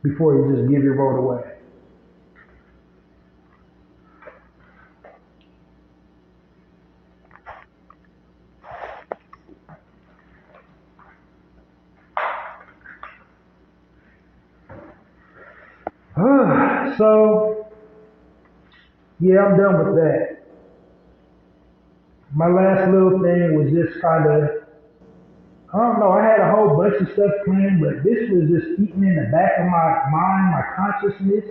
before you just give your vote away. So, yeah, I'm done with that. My last little thing was just kind of, I don't know, I had a whole bunch of stuff planned, but this was just eating in the back of my mind, my consciousness.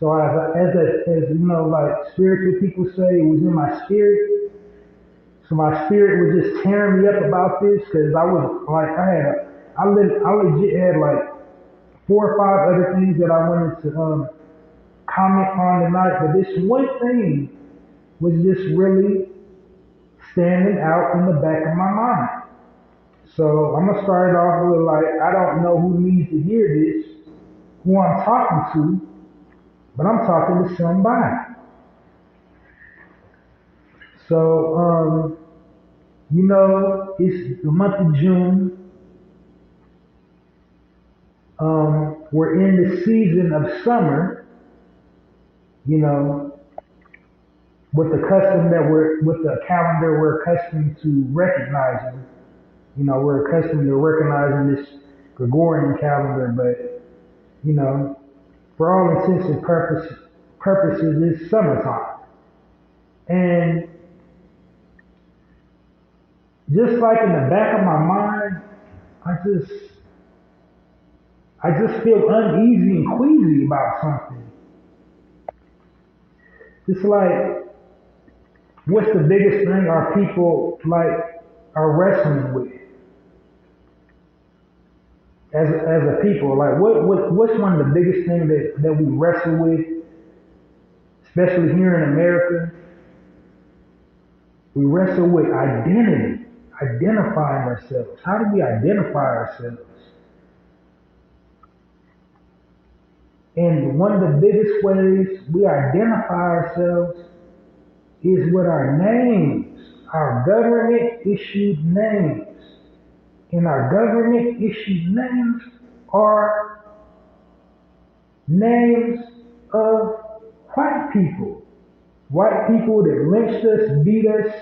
So as like spiritual people say, it was in my spirit. So my spirit was just tearing me up about this, because I was like, I legit had like 4 or 5 other things that I wanted to comment on tonight, but this one thing was just really standing out in the back of my mind. So I'm gonna start it off with like, I don't know who needs to hear this, who I'm talking to, but I'm talking to somebody. So it's the month of June. We're in the season of summer, with the calendar we're accustomed to recognizing. We're accustomed to recognizing this Gregorian calendar, but, for all intents and purposes, it's summertime. And just like in the back of my mind, I just feel uneasy and queasy about something. It's like, what's the biggest thing our people are wrestling with as a people? Like, what's one of the biggest things that we wrestle with, especially here in America? We wrestle with identity, identifying ourselves. How do we identify ourselves? And one of the biggest ways we identify ourselves is with our names, our government-issued names. And our government-issued names are names of white people. White people that lynched us, beat us,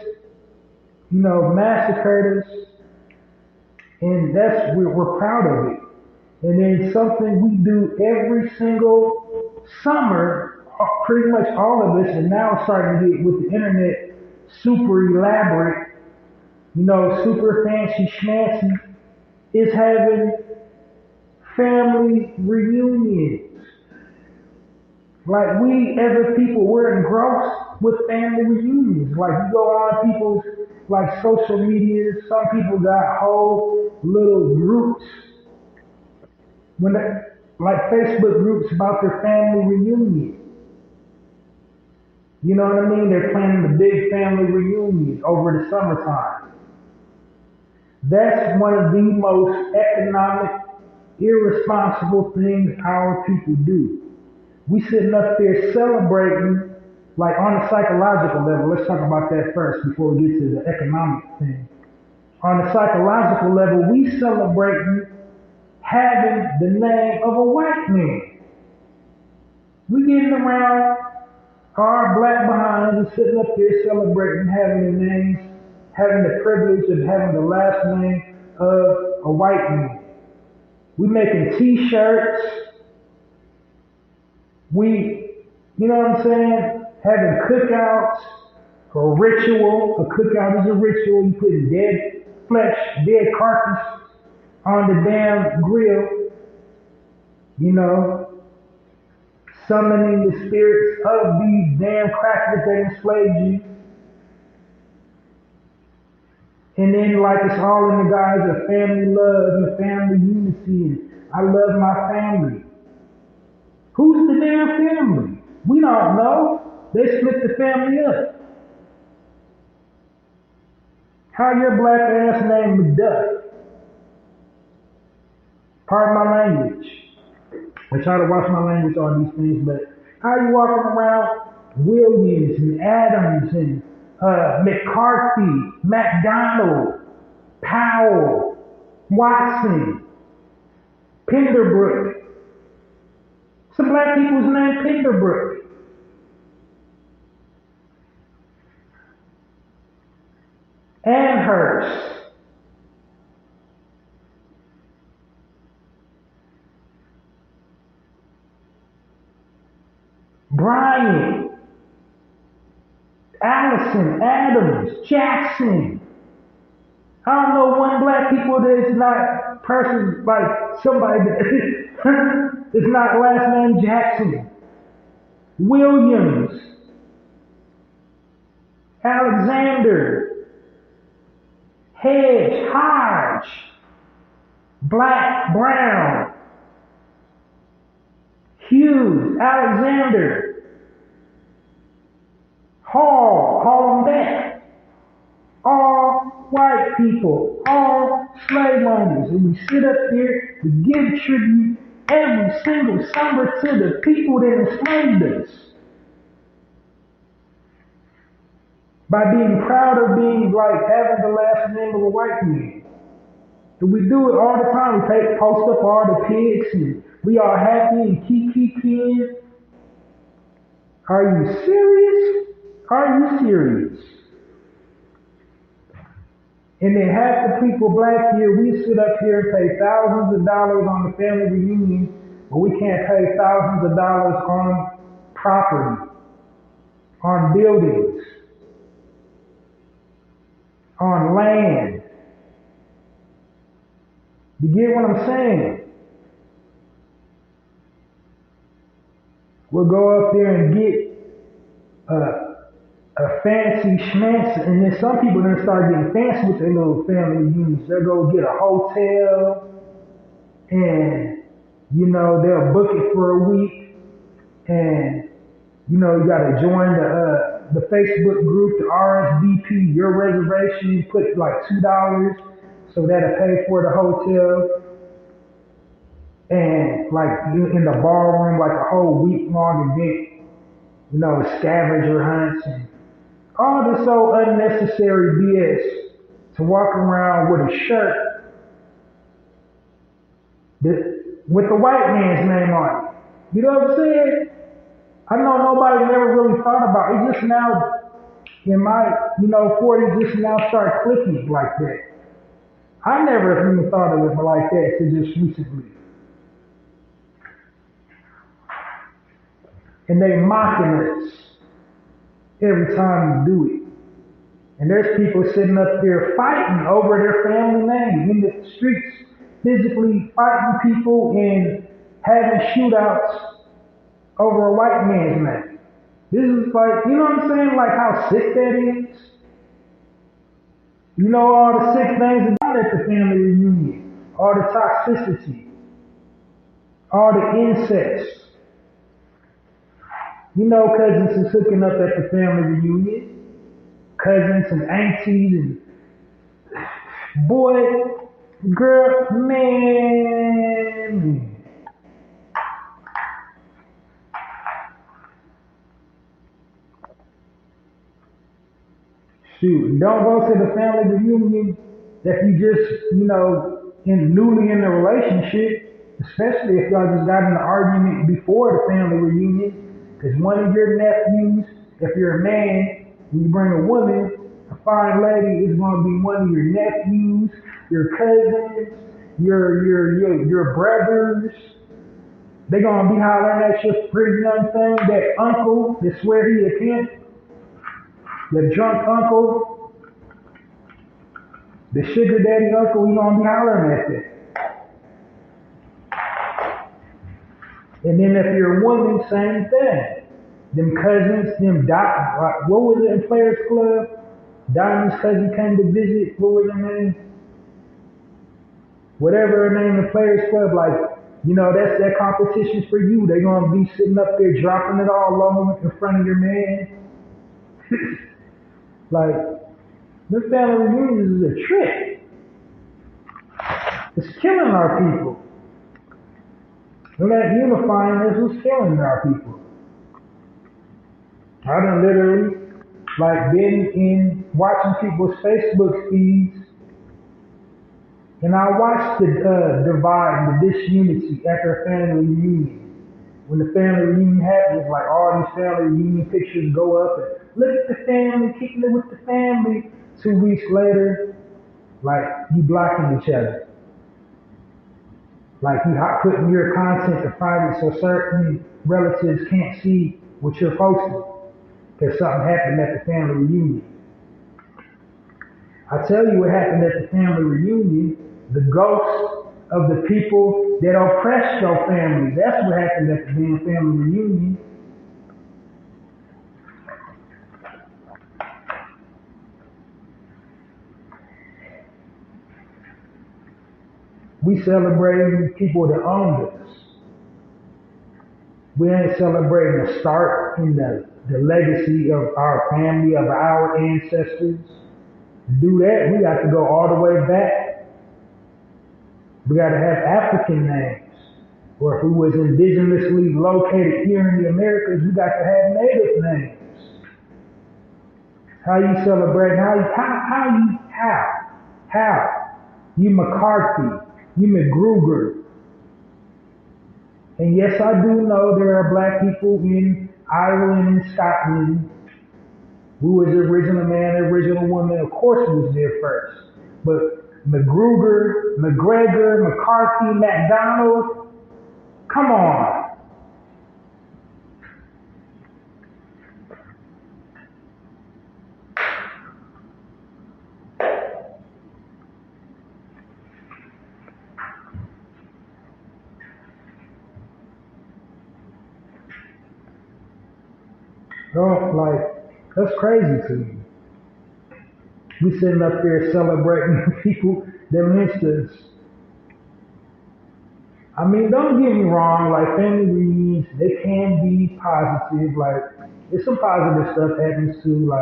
massacred us. And we're proud of it. And then something we do every single summer, pretty much all of us, and now it's starting to get with the internet super elaborate, super fancy schmancy, is having family reunions. Like we as a people, we're engrossed with family reunions. Like you go on people's like social media, some people got whole little groups when they, like Facebook groups about their family reunion. You know what I mean? They're planning the big family reunion over the summertime. That's one of the most economic, irresponsible things our people do. We sitting up there celebrating, like on a psychological level. Let's talk about that first before we get to the economic thing. On a psychological level, we celebrating having the name of a white man. We getting around our black behinds and sitting up there celebrating having the names, having the privilege of having the last name of a white man. We making t-shirts. We, you know what I'm saying? Having cookouts, a ritual. A cookout is a ritual. You put dead flesh, dead carcass on the damn grill. You know, summoning the spirits of these damn crackers that enslaved you. And then like it's all in the guise of family love and family unity and I love my family. Who's the damn family? We don't know. They split the family up. How your black ass named McDuck? Pardon my language. I try to watch my language on these things, but how you walking around Williams and Adams and McCarthy, McDonald, Powell, Watson, Penderbrook. Some black people's named Penderbrook. Amherst. Bryant. Allison, Adams, Jackson. I don't know one black people that is not person like somebody that is not last name Jackson. Williams, Alexander, Hedge, Hodge, Black, Brown, Hughes, Alexander, Hall them back. All white people, all slave owners. And we sit up there, we give tribute every single summer to the people that enslaved us. By being proud of being like having the last name of a white man. And we do it all the time. We post up all the pics and we are happy and kiki. Are you serious? Are you serious? And then half the people black here, we sit up here and pay thousands of dollars on the family reunion, but we can't pay thousands of dollars on property, on buildings, on land. You get what I'm saying? We'll go up there and get a fancy schmancy, and then some people then start getting fancy with their little family reunions. They'll go get a hotel, and you know they'll book it for a week, and you know you got to join the Facebook group, the RSVP, your reservation. You put like $2, so that'll pay for the hotel, and like in the ballroom, like a whole week-long event. You know, scavenger hunts and all this old unnecessary BS to walk around with a shirt with the white man's name on it. You know what I'm saying? I know nobody never really thought about it. It just now, in my 40s, just now start clicking like that. I never even thought of it like that till just recently. And they mocking us every time you do it. And there's people sitting up there fighting over their family name in the streets, physically fighting people and having shootouts over a white man's name. This is like, you know what I'm saying? Like how sick that is. You know all the sick things about at the family reunion, all the toxicity, all the incest. You know cousins is hooking up at the family reunion, cousins and aunties and boy, girl, man. Shoot, don't go to the family reunion if you just, newly in a relationship, especially if y'all just got in an argument before the family reunion. Because one of your nephews, if you're a man, when you bring a woman, a fine lady is going to be one of your nephews, your cousins, your brothers. They're going to be hollering at your pretty young thing, that uncle that swear he a pimp. The drunk uncle, the sugar daddy uncle, he gonna be hollering at that. And then if you're a woman, same thing. Them cousins, what was it in Players Club? Diamond's cousin came to visit, what was her name? Whatever her name in Players Club, that's that competition for you. They gonna be sitting up there dropping it all over in front of your man. Like, this family reunion is a trick. It's killing our people. And that unifying is what's killing our people. I done literally, been in watching people's Facebook feeds, and I watched the divide and the disunity at their family reunion. When the family reunion happens, all these family reunion pictures go up and look at the family, kicking it with the family. 2 weeks later, you blocking each other. You putting your content to private so certain relatives can't see what you're posting because something happened at the family reunion. I tell you what happened at the family reunion, the ghosts of the people that oppressed your family. That's what happened at the damn family reunion. We celebrating people that owned us. We ain't celebrating the start and the legacy of our family, of our ancestors. To do that, we got to go all the way back. We got to have African names. Or if we was indigenously located here in the Americas, we got to have native names. How you celebrate? How? You McCarthy. You McGruger. And yes, I do know there are black people in Ireland and Scotland who was the original man, the original woman. Of course we was there first. But McGruger, McGregor, McCarthy, McDonald, come on. That's crazy to me. We sitting up there celebrating people that lynched us. I mean, don't get me wrong, family reunions, they can be positive. There's some positive stuff happens too,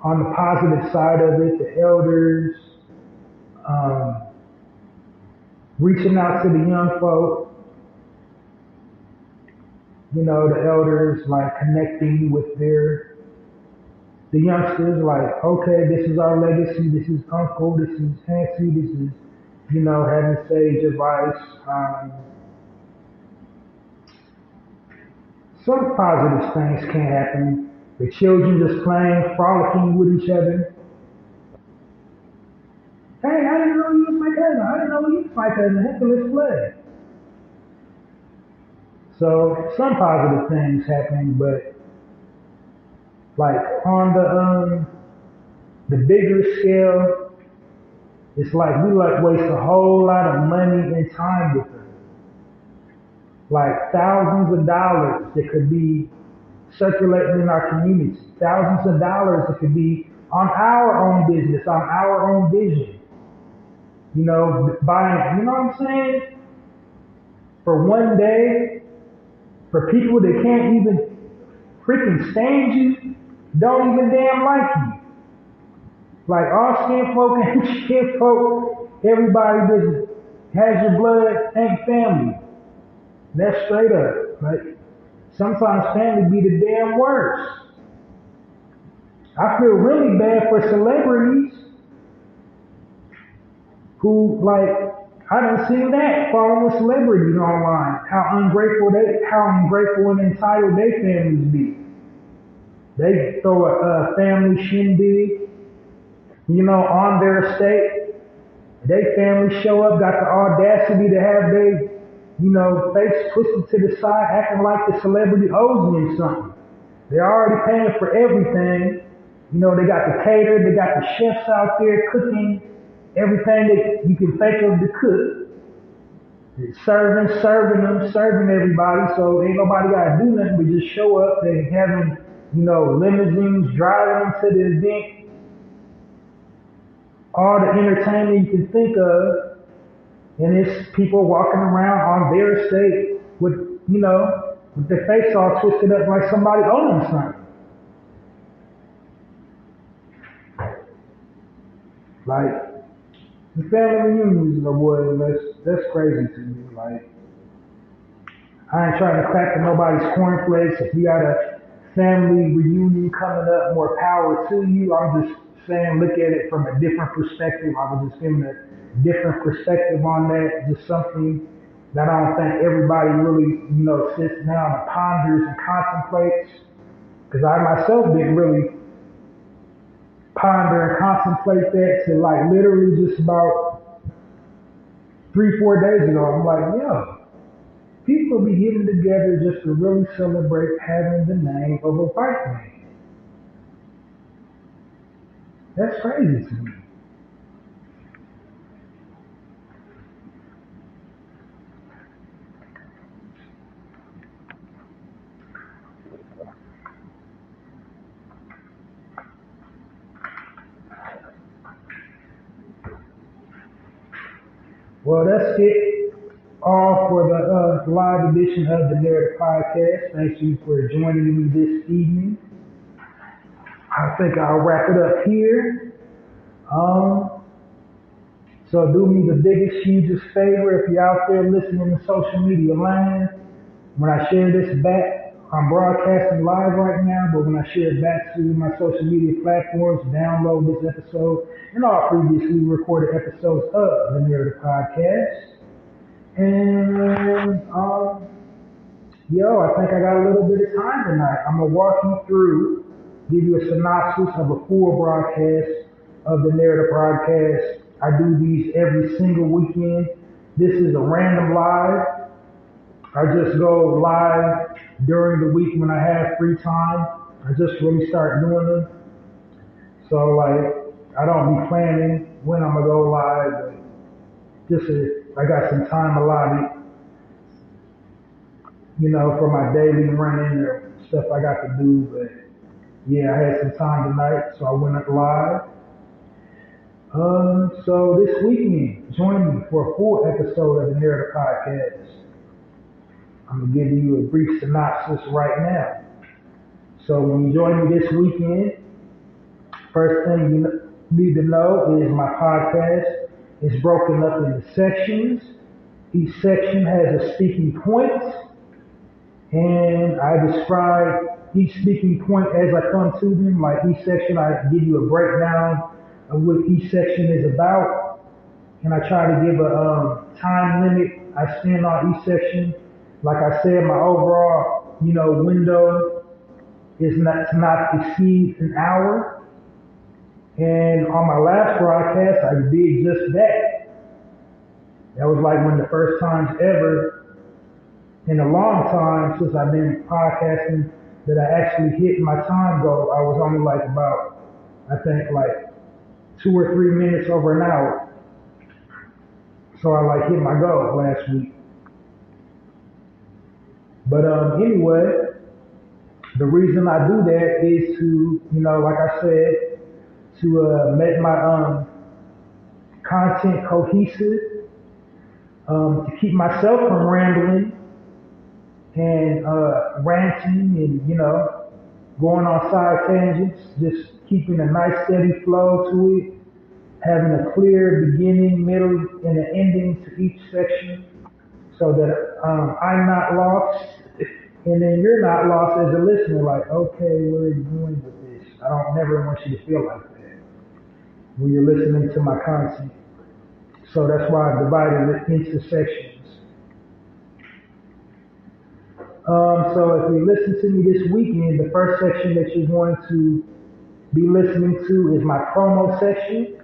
on the positive side of it, the elders, reaching out to the young folk. The elders, connecting with the youngsters, okay, this is our legacy, this is uncle, this is auntie, this is, having sage advice. Some positive things can happen. The children just playing, frolicking with each other. Hey, I didn't know you was my cousin. I didn't know you was my cousin. Heck, let's play. So some positive things happen, but on the bigger scale, it's we waste a whole lot of money and time with them. like thousands of dollars that could be circulating in our community, thousands of dollars that could be on our own business, on our own vision. You know, buying, you know what I'm saying? For one day, for people that can't even freaking stand you, don't even damn like you. Like all skin folk and skin folk, everybody that has your blood ain't family. That's straight up. Like sometimes family be the damn worst. I feel really bad for celebrities who like I done seen that following celebrities online. How ungrateful and entitled their families be. They throw a family shindig, you know, on their estate. They family show up, got the audacity to have their, you know, face twisted to the side, acting like the celebrity owes them something. They're already paying for everything. You know, they got the caterer, they got the chefs out there cooking everything that you can think of to cook. Serving everybody. So ain't nobody gotta do nothing but just show up. They having, you know, limousines driving them to the event. All the entertainment you can think of. And it's people walking around on their estate with, you know, with their face all twisted up like somebody owed them something. Like, the family reunions, my boy, that's crazy to me. Like, I ain't trying to crack to nobody's cornflakes. If you got a family reunion coming up, more power to you. I'm just saying, look at it from a different perspective. I was just giving a different perspective on that. Just something that I don't think everybody really, you know, sits down and ponders and contemplates. Because I myself didn't really ponder and contemplate that till like literally just about 3-4 days ago. I'm like, yo, people be getting together just to really celebrate having the name of a white man. That's crazy to me. Well, that's it all for the live edition of the Narrator Podcast. Thank you for joining me this evening. I think I'll wrap it up here. So do me the biggest, hugest favor if you're out there listening to social media land. When I share this back, I'm broadcasting live right now, but when I share it back to my social media platforms, download this episode and all previously recorded episodes of the Narrative Podcast. And I think I got a little bit of time tonight. I'm gonna walk you through, give you a synopsis of a full broadcast of the Narrative Broadcast. I do these every single weekend. This is a random live. I just go live during the week when I have free time. I just really start doing them. So like, I don't be planning when I'm gonna go live, but I got some time allotted, you know, for my daily running or stuff I got to do. But yeah, I had some time tonight, so I went up live. So this weekend, join me for a full episode of the Narrator Podcast. I'm gonna give you a brief synopsis right now. So when you join me this weekend, first thing you need to know is my podcast is broken up into sections. Each section has a speaking point, and I describe each speaking point as I come to them. Like each section, I give you a breakdown of what each section is about, and I try to give a time limit I spend on each section. Like I said, my overall, you know, window is not to not exceed an hour. And on my last broadcast, I did just that. That was like one of the first times ever in a long time since I've been podcasting that I actually hit my time goal. I was only like about, I think like 2 or 3 minutes over an hour. So I like hit my goal last week. But anyway, the reason I do that is to, like I said, to make my content cohesive, to keep myself from rambling and ranting and, going on side tangents, just keeping a nice steady flow to it, having a clear beginning, middle, and an ending to each section so that I'm not lost and then you're not lost as a listener, like, okay, where are you going with this? I don't never want you to feel like that when you're listening to my content. So that's why I divided it into sections. So if you listen to me this weekend, the first section that you're going to be listening to is my promo section.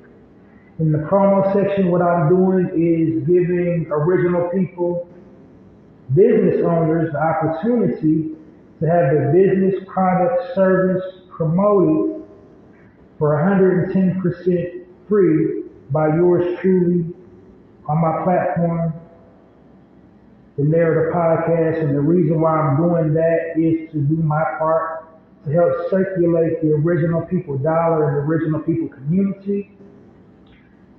In the promo section, what I'm doing is giving original people, business owners, the opportunity to have their business, product, service promoted for 110% free by yours truly on my platform, the Narrator Podcast. And the reason why I'm doing that is to do my part to help circulate the original people dollar and the original people community.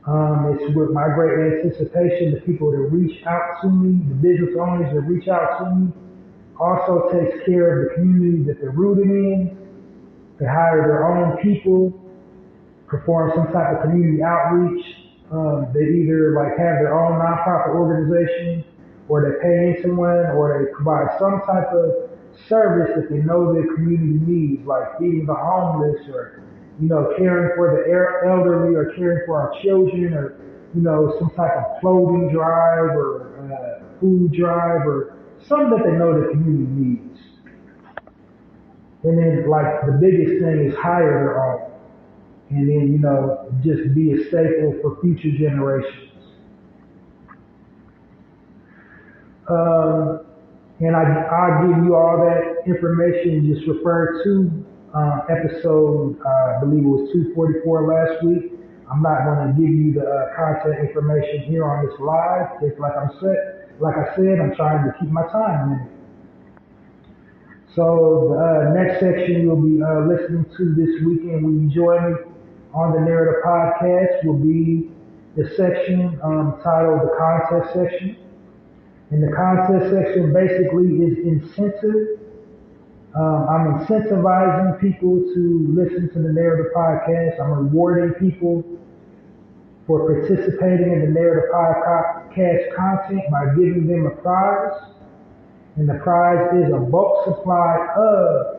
It's with my great anticipation, the people that reach out to me, the business owners that reach out to me, also takes care of the community that they're rooted in. They hire their own people, perform some type of community outreach. They either have their own nonprofit organization, or they pay into one, or they provide some type of service that they know their community needs, like feeding the homeless, or caring for the elderly, or caring for our children, or some type of clothing drive, or food drive, or something that they know the community needs. And then the biggest thing is hire their own, and then just be a staple for future generations. And I'll give you all that information. Just refer to episode, I believe it was 244 last week. I'm not going to give you the content information here on this live. It's like I said, I'm trying to keep my time limit. So the next section you'll be listening to this weekend when you join me on the Narrator Podcast will be the section titled the Contest section. And the contest section basically is incentive. I'm incentivizing people to listen to the Narrator Podcast. I'm rewarding people for participating in the Narrator Podcast content by giving them a prize. And the prize is a bulk supply of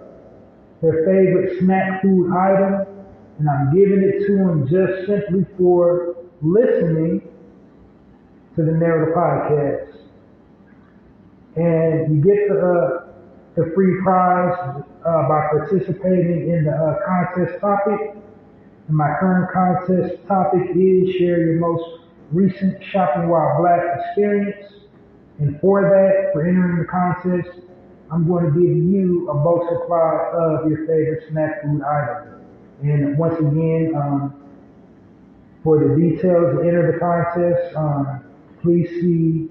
their favorite snack food item. And I'm giving it to them just simply for listening to the Narrator Podcast. And you get the free prize by participating in the contest topic. And my current contest topic is share your most recent shopping while black experience. And for that, for entering the contest, I'm going to give you a bulk supply of your favorite snack food item. And once again, for the details to enter the contest, please see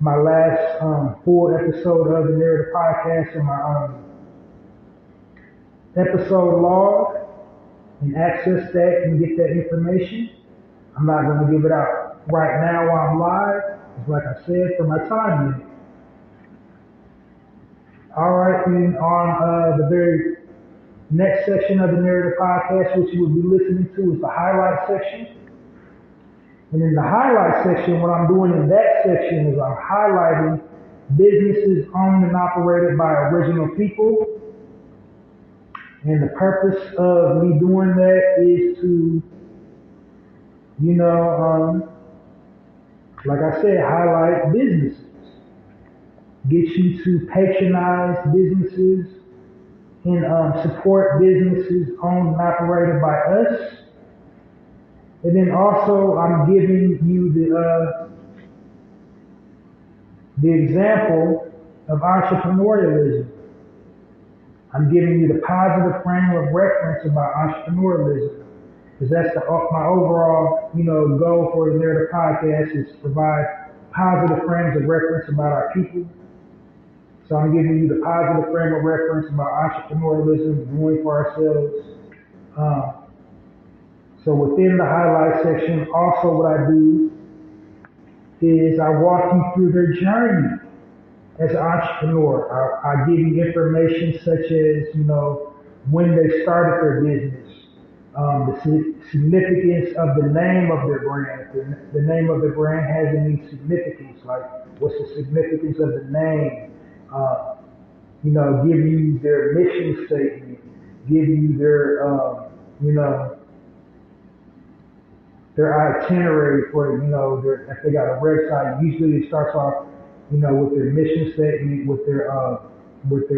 my last full episode of the Narrator Podcast and my episode log, and access that and get that information. I'm not going to give it out right now while I'm live. It's like I said, for my time limit. All right, and on the very next section of the Narrator Podcast, which you will be listening to, is the highlight section. And in the highlight section, what I'm doing in that section is I'm highlighting businesses owned and operated by original people. And the purpose of me doing that is to, like I said, highlight businesses. Get you to patronize businesses and support businesses owned and operated by us. And then also, I'm giving you the example of entrepreneurialism. I'm giving you the positive frame of reference about entrepreneurialism, because that's my overall, goal for the Narrator Podcast is to provide positive frames of reference about our people, So I'm giving you the positive frame of reference about entrepreneurialism, doing for ourselves. So within the highlight section, also what I do is I walk you through their journey as an entrepreneur. I give you information such as, when they started their business, the significance of the name of their brand. If the name of the brand has any significance, like what's the significance of the name? Give you their mission statement, give you their itinerary for, if they got a website. Usually it starts off, with their mission statement, with their with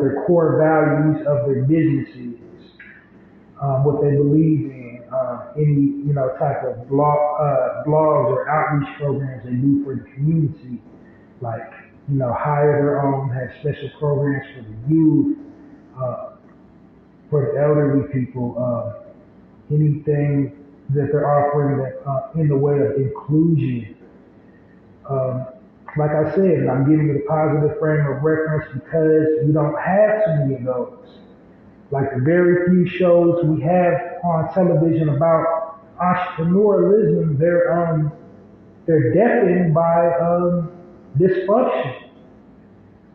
their core values of their businesses, what they believe in, any, type of blogs or outreach programs they do for the community, like, hire their own, have special programs for the youth, for the elderly people, anything that they're offering that, in the way of inclusion. Like I said, I'm giving you the positive frame of reference because we don't have too many of those. Like the very few shows we have on television about entrepreneurialism, they're deafened by dysfunction.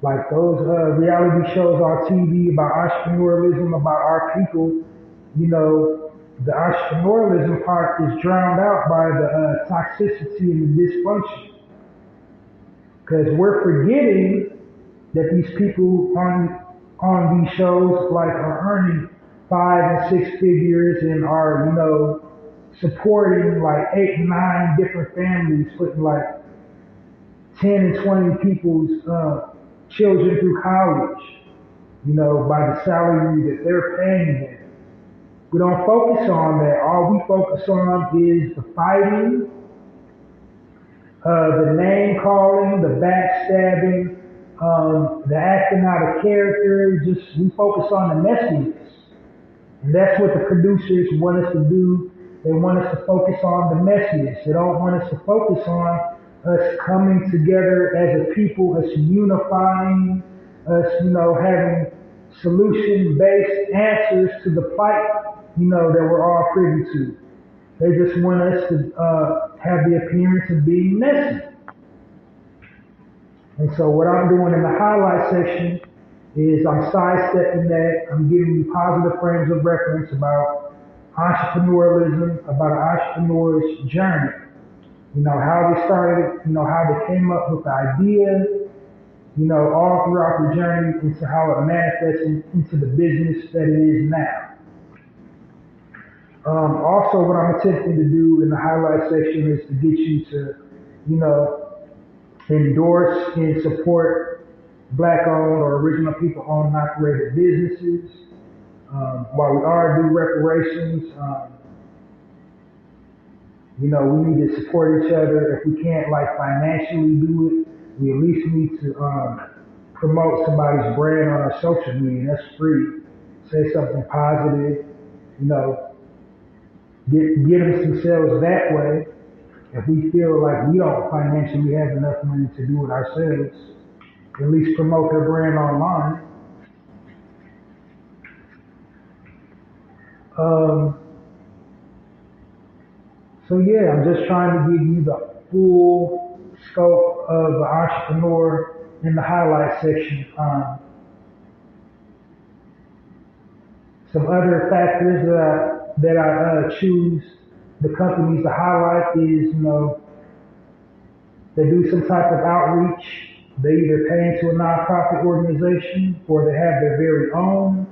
Like those reality shows on TV about entrepreneurialism, about our people, the entrepreneurialism part is drowned out by the toxicity and the dysfunction. Because we're forgetting that these people on these shows like are earning 5 and 6 figures and are, supporting like 8, 9 different families, putting like 10 and 20 people's children through college, by the salary that they're paying them. We don't focus on that. All we focus on is the fighting, the name calling, the backstabbing, the acting out of character. We focus on the messiness. And that's what the producers want us to do. They want us to focus on the messiness. They don't want us to focus on us coming together as a people, us unifying, us, having solution-based answers to the fight, that we're all privy to. They just want us to have the appearance of being messy. And so what I'm doing in the highlight section is I'm sidestepping that. I'm giving you positive frames of reference about entrepreneurialism, about an entrepreneur's journey. How they started, how they came up with the idea, all throughout the journey into how it manifests into the business that it is now. Also, what I'm attempting to do in the highlight section is to get you to, endorse and support Black-owned or original people-owned and operated businesses. While we are due reparations, we need to support each other. If we can't financially do it, we at least need to promote somebody's brand on our social media. That's free. Say something positive, get them some sales that way. If we feel like we don't financially have enough money to do it ourselves, at least promote their brand online. So yeah, I'm just trying to give you the full scope of the entrepreneur in the highlight section. Some other factors that I choose the companies to highlight is, they do some type of outreach. They either pay into a nonprofit organization or they have their very own.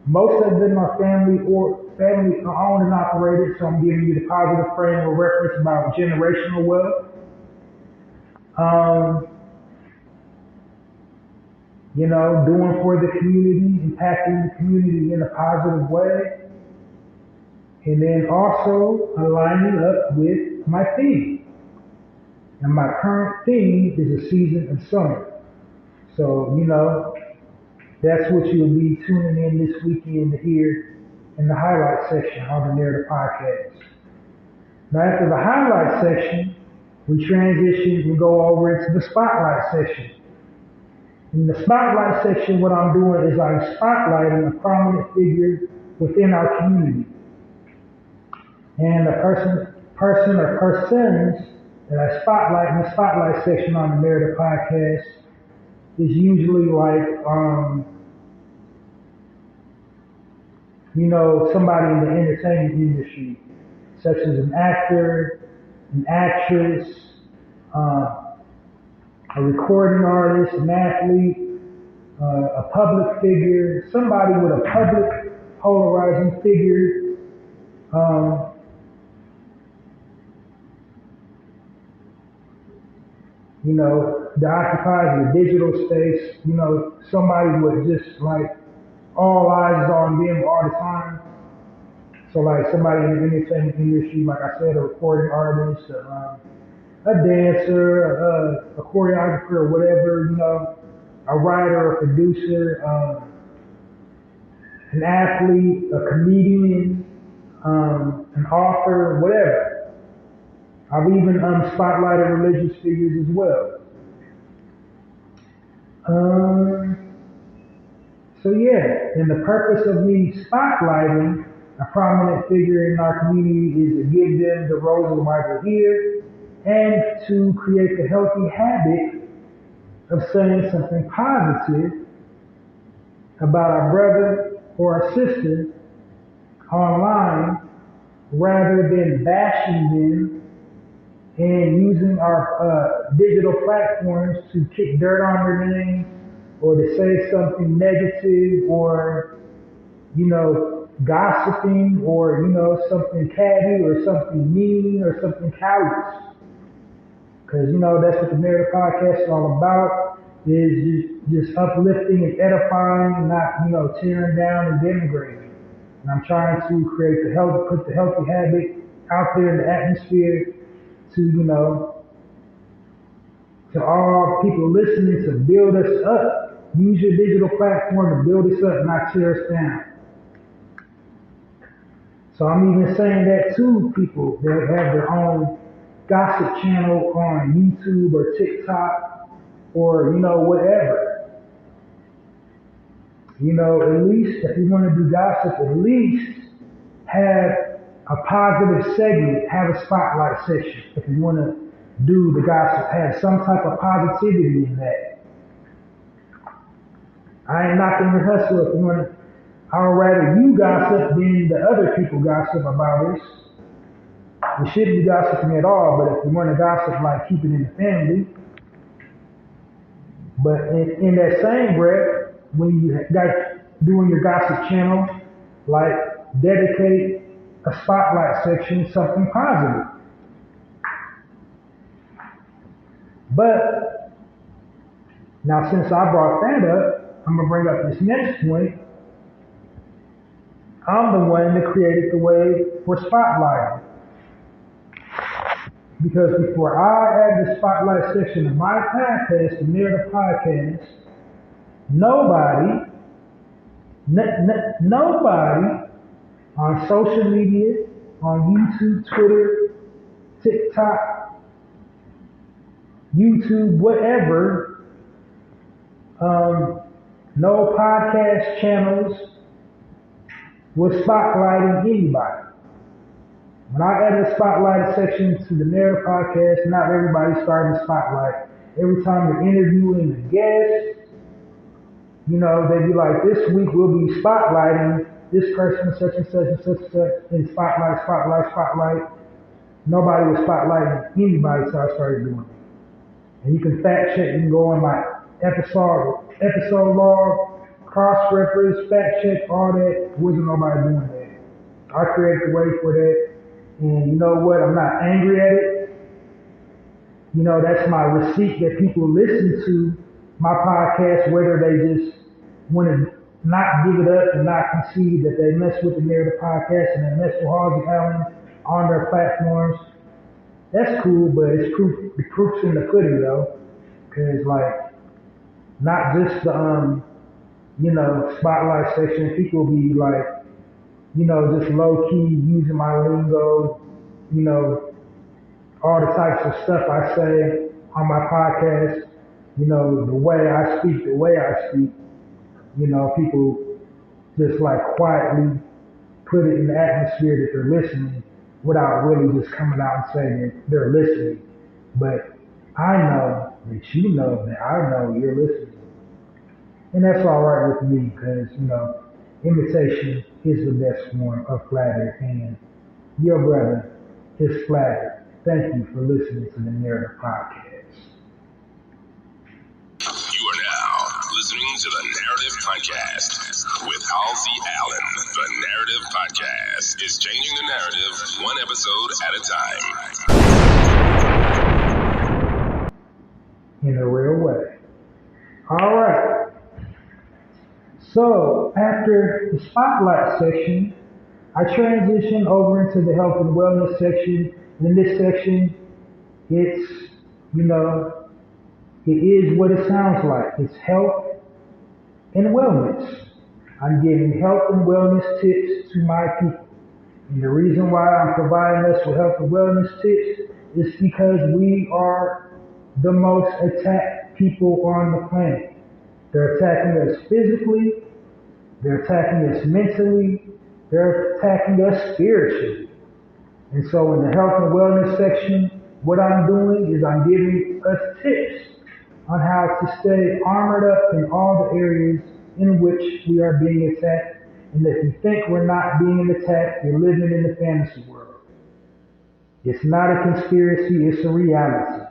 Most of them are family owned and operated, so I'm giving you the positive frame of reference about generational wealth. Doing for the community, impacting the community in a positive way. And then also aligning up with my theme. And my current theme is a season of summer. So, that's what you'll be tuning in this weekend to hear in the highlight section on the Narrator podcast. Now after the highlight section, we transition and go over into the spotlight section. In the spotlight section, what I'm doing is I'm spotlighting a prominent figure within our community. And the person or persons that I spotlight in the spotlight section on the Narrator podcast is usually like, somebody in the entertainment industry, such as an actor, an actress, a recording artist, an athlete, a public figure, somebody with a public polarizing figure, that occupies the digital space, somebody with just like all eyes is on them all the time. So like somebody in the entertainment industry, like I said, a recording artist, a dancer, a choreographer, or whatever, a writer, a producer, an athlete, a comedian, an author, whatever. I've even spotlighted religious figures as well. So yeah, and the purpose of me spotlighting a prominent figure in our community is to give them the roses while they're here and to create the healthy habit of saying something positive about our brother or our sister online rather than bashing them and using our digital platforms to kick dirt on their name or to say something negative or, gossiping or, something catty or something mean or something callous. Because, that's what the Narrator podcast is all about, is just uplifting and edifying, not, tearing down and denigrating. And I'm trying to put the healthy habit out there in the atmosphere to, to all people listening to build us up. Use your digital platform to build us up, not tear us down. So I'm even saying that to people that have their own gossip channel on YouTube or TikTok or, whatever. At least if you want to do gossip, at least have a positive segment, have a spotlight section. If you want to do the gossip, have some type of positivity in that. I ain't knocking your hustle if you want to. I'd rather you gossip than the other people gossip about us. We shouldn't be gossiping at all, but if you want to gossip, like keep it in the family. But in that same breath, when you got doing your gossip channel, like dedicate a spotlight section, something positive. But now since I brought that up, I'm going to bring up this next point. I'm the one that created the way for spotlighting. Because before I add the spotlight section of my podcast, the Narrator podcast, nobody on social media, on YouTube, Twitter, TikTok, YouTube, whatever, no podcast channels was spotlighting anybody. When I added a spotlight section to the Narrator podcast, not everybody started to spotlight. Every time you're interviewing a guest, they'd be like, this week we'll be spotlighting this person, such and such and such and such, and spotlight. Nobody was spotlighting anybody until I started doing it. And you can fact check, you can go on my episode log, cross-reference, fact check, all that. Wasn't nobody doing that. I created the way for that. And you know what? I'm not angry at it. That's my receipt that people listen to my podcast, whether they just want to not give it up and not concede that they mess with the Narrator podcast and they mess with Halsey Allen on their platforms. That's cool, but it's proof. The proof's in the pudding, though. Because, not just the, spotlight section. People be just low-key using my lingo, all the types of stuff I say on my podcast, the way I speak, people just like quietly put it in the atmosphere that they're listening without really just coming out and saying that they're listening. But I know that you know that I know you're listening. And that's all right with me because, imitation is the best form of flattery. And your brother is flattered. Thank you for listening to the Narrator Podcast. You are now listening to the Narrative Podcast with Halsey Allen. The Narrative Podcast is changing the narrative one episode at a time. In a real way. All right. So after the spotlight section, I transition over into the health and wellness section. In this section, it's, it is what it sounds like. It's health and wellness. I'm giving health and wellness tips to my people. And the reason why I'm providing us with health and wellness tips is because we are the most attacked people on the planet. They're attacking us physically, they're attacking us mentally, they're attacking us spiritually. And so in the health and wellness section, what I'm doing is I'm giving us tips on how to stay armored up in all the areas in which we are being attacked. And if you think we're not being attacked, you're living in the fantasy world. It's not a conspiracy, it's a reality.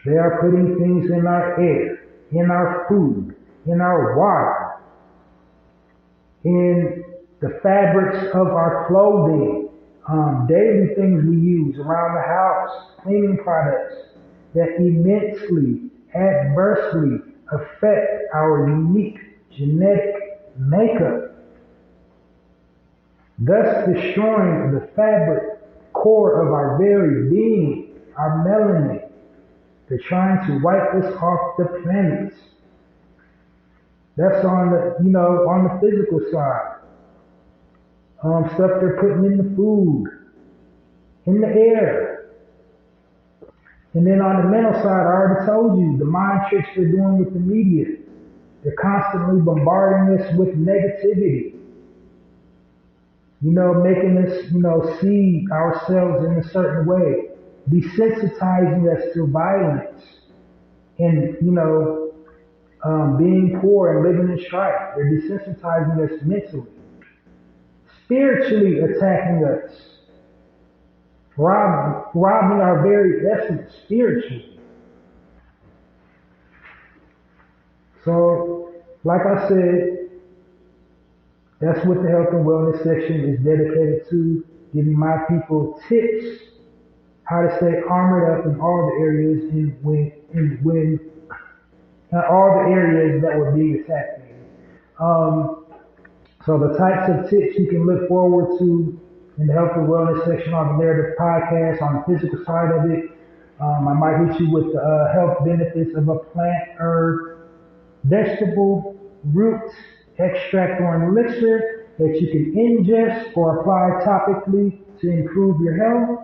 They are putting things in our air, in our food, in our water, in the fabrics of our clothing, daily things we use around the house, cleaning products that immensely, adversely affect our unique genetic makeup, thus destroying the fabric core of our very being, our melanin. They're trying to wipe us off the planet. That's on the physical side. Stuff they're putting in the food, in the air. And then on the mental side, I already told you, the mind tricks they're doing with the media. They're constantly bombarding us with negativity. Making us, see ourselves in a certain way. Desensitizing us to violence. And, being poor and living in strife. They're desensitizing us mentally. Spiritually attacking us. Robbing our very essence spiritually. So, like I said, that's what the health and wellness section is dedicated to, giving my people tips how to stay armored up in all the areas all the areas that were being attacked. So the types of tips you can look forward to in the health and wellness section on the Narrative Podcast, on the physical side of it, I might hit you with the health benefits of a plant, herb, vegetable, root, extract, or an elixir that you can ingest or apply topically to improve your health,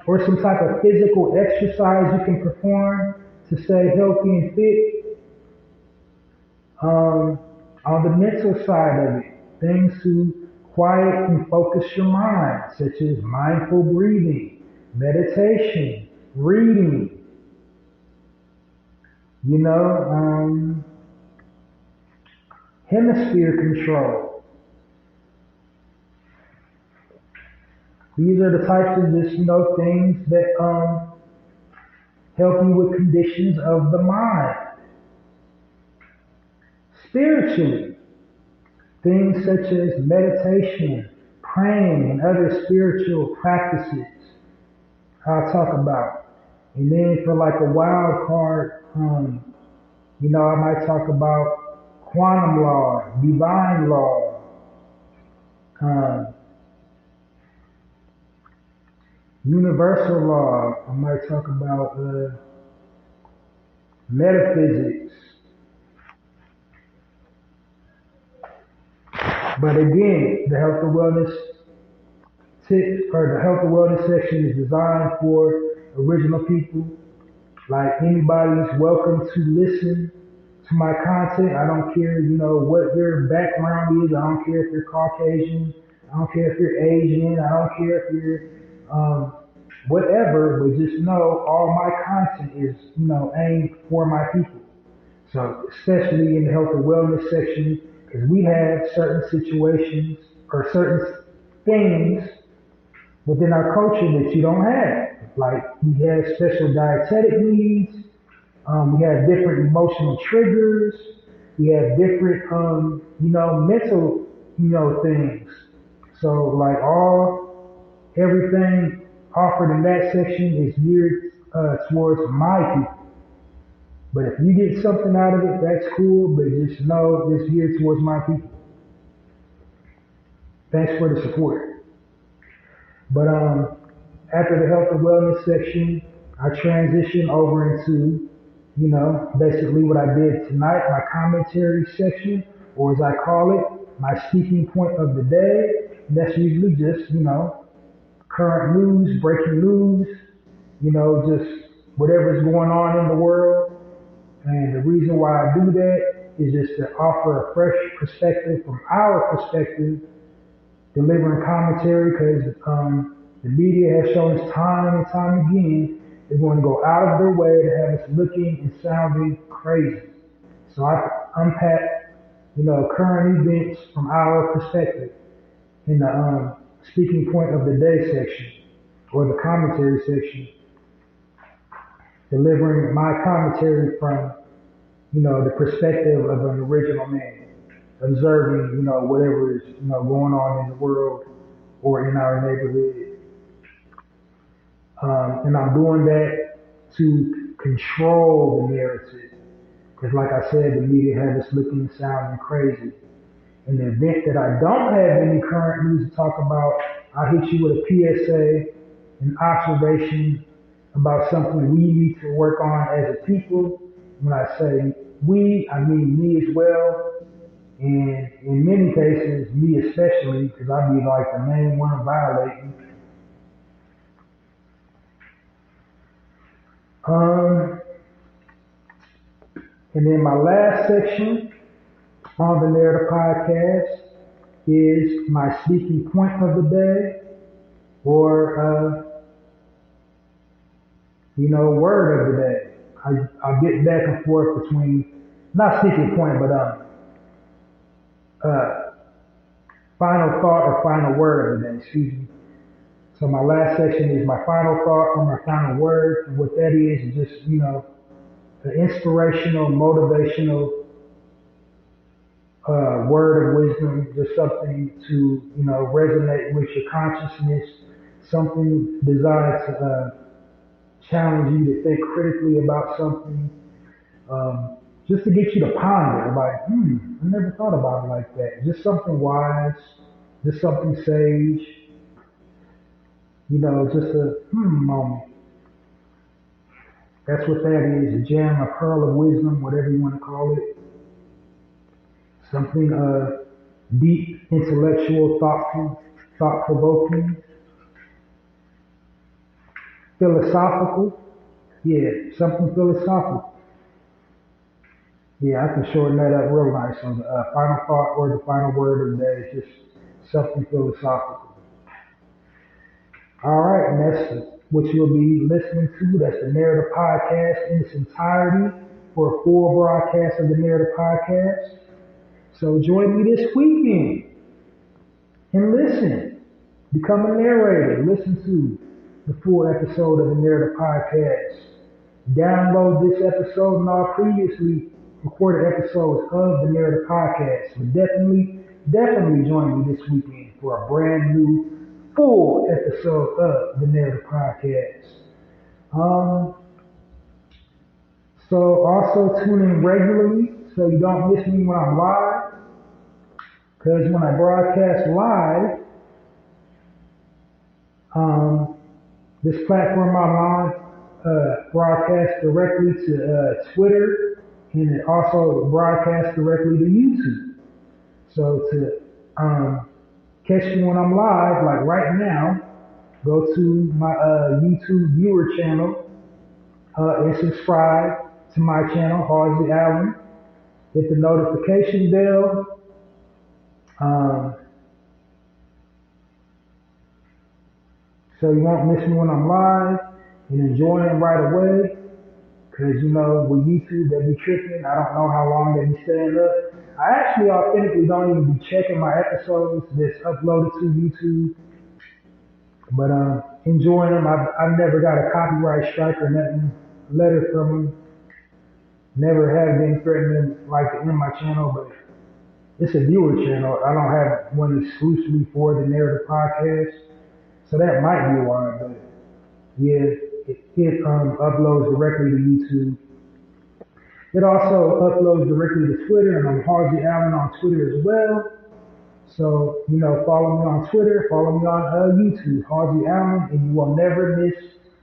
or some type of physical exercise you can perform to stay healthy and fit. On the mental side of it, things to quiet and focus your mind, such as mindful breathing, meditation, reading, hemisphere control. These are the types of things that help you with conditions of the mind. Spiritually, things such as meditation, praying, and other spiritual practices I'll talk about. And then for like a wild card, I might talk about quantum law, divine law, universal law. I might talk about metaphysics. But again, the health and wellness the health and wellness section is designed for original people. Like anybody is welcome to listen to my content. I don't care, what your background is. I don't care if you're Caucasian. I don't care if you're Asian. I don't care if you're whatever. But just know all my content is, aimed for my people. So especially in the health and wellness section, because we have certain situations or certain things within our culture that you don't have. Like we have special dietetic needs, we have different emotional triggers, we have different, mental, things. So like everything offered in that section is geared towards my people. But if you get something out of it, that's cool, but just know it's geared towards my people. Thanks for the support. But after the health and wellness section, I transition over into, basically what I did tonight, my commentary section, or as I call it, my speaking point of the day. And that's usually just, current news, breaking news, just whatever's going on in the world. And the reason why I do that is just to offer a fresh perspective from our perspective, delivering commentary, because the media has shown us time and time again they're going to go out of their way to have us looking and sounding crazy. So I unpack, current events from our perspective in the speaking point of the day section or the commentary section, delivering my commentary from, the perspective of an original man, observing, whatever is, going on in the world or in our neighborhood. And I'm doing that to control the narrative. Because like I said, the media has us looking and sounding crazy. In the event that I don't have any current news to talk about, I'll hit you with a PSA, an observation about something we need to work on as a people. When I say we, I mean me as well. And in many cases, me especially, because I be like the main one violating. And then my last section on the Narrator podcast is my speaking point of the day, or word of the day. I get back and forth between not speaking point, but final thought or final word of the day. Excuse me. So my last section is my final thought or my final word, and what that is just an inspirational, motivational word of wisdom, just something to resonate with your consciousness, something designed to challenge you to think critically about something, just to get you to ponder, like, I never thought about it like that. Just something wise, just something sage, just a moment. That's what that is, a gem, a pearl of wisdom, whatever you want to call it. Something deep, intellectual, thoughtful, thought-provoking, philosophical. Yeah, something philosophical. Yeah, I can shorten that up real nice. So the final thought or the final word of the day is just something philosophical. All right, and that's what you'll be listening to. That's the Narrator podcast in its entirety for a full broadcast of the Narrator podcast. So join me this weekend and listen. Become a narrator. Listen to the full episode of the Narrator podcast. Download this episode and all previously recorded episodes of the Narrator podcast. So definitely join me this weekend for a brand new full episode of the Narrator podcast. So also tune in regularly so you don't miss me when I'm live. Because when I broadcast live, this platform I'm on broadcasts directly to Twitter, and it also broadcasts directly to YouTube. So to catch me when I'm live, like right now, go to my YouTube viewer channel and subscribe to my channel, Halsey Allen. Hit the notification bell. So you won't miss me when I'm live and enjoy them right away. Cause you know, with YouTube, they be tripping. I don't know how long they be staying up. I actually authentically don't even be checking my episodes that's uploaded to YouTube. But enjoying them. I've never got a copyright strike or nothing, letter from them. Never have been threatening like to end my channel, but it's a viewer channel. I don't have one exclusively for the Narrative Podcast. So that might be why, but yeah, it uploads directly to YouTube. It also uploads directly to Twitter, and I'm Halsey Allen on Twitter as well. So, you know, follow me on Twitter, follow me on YouTube, Halsey Allen, and you will never miss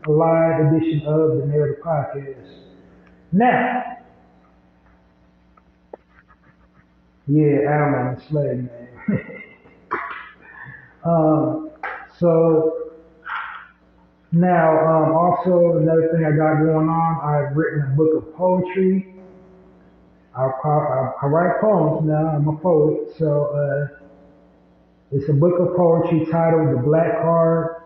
a live edition of the Narrative Podcast. Now, yeah, Allen, slave man. So now, also another thing I got going on, I've written a book of poetry. I write poems now. I'm a poet, so it's a book of poetry titled The Black Card.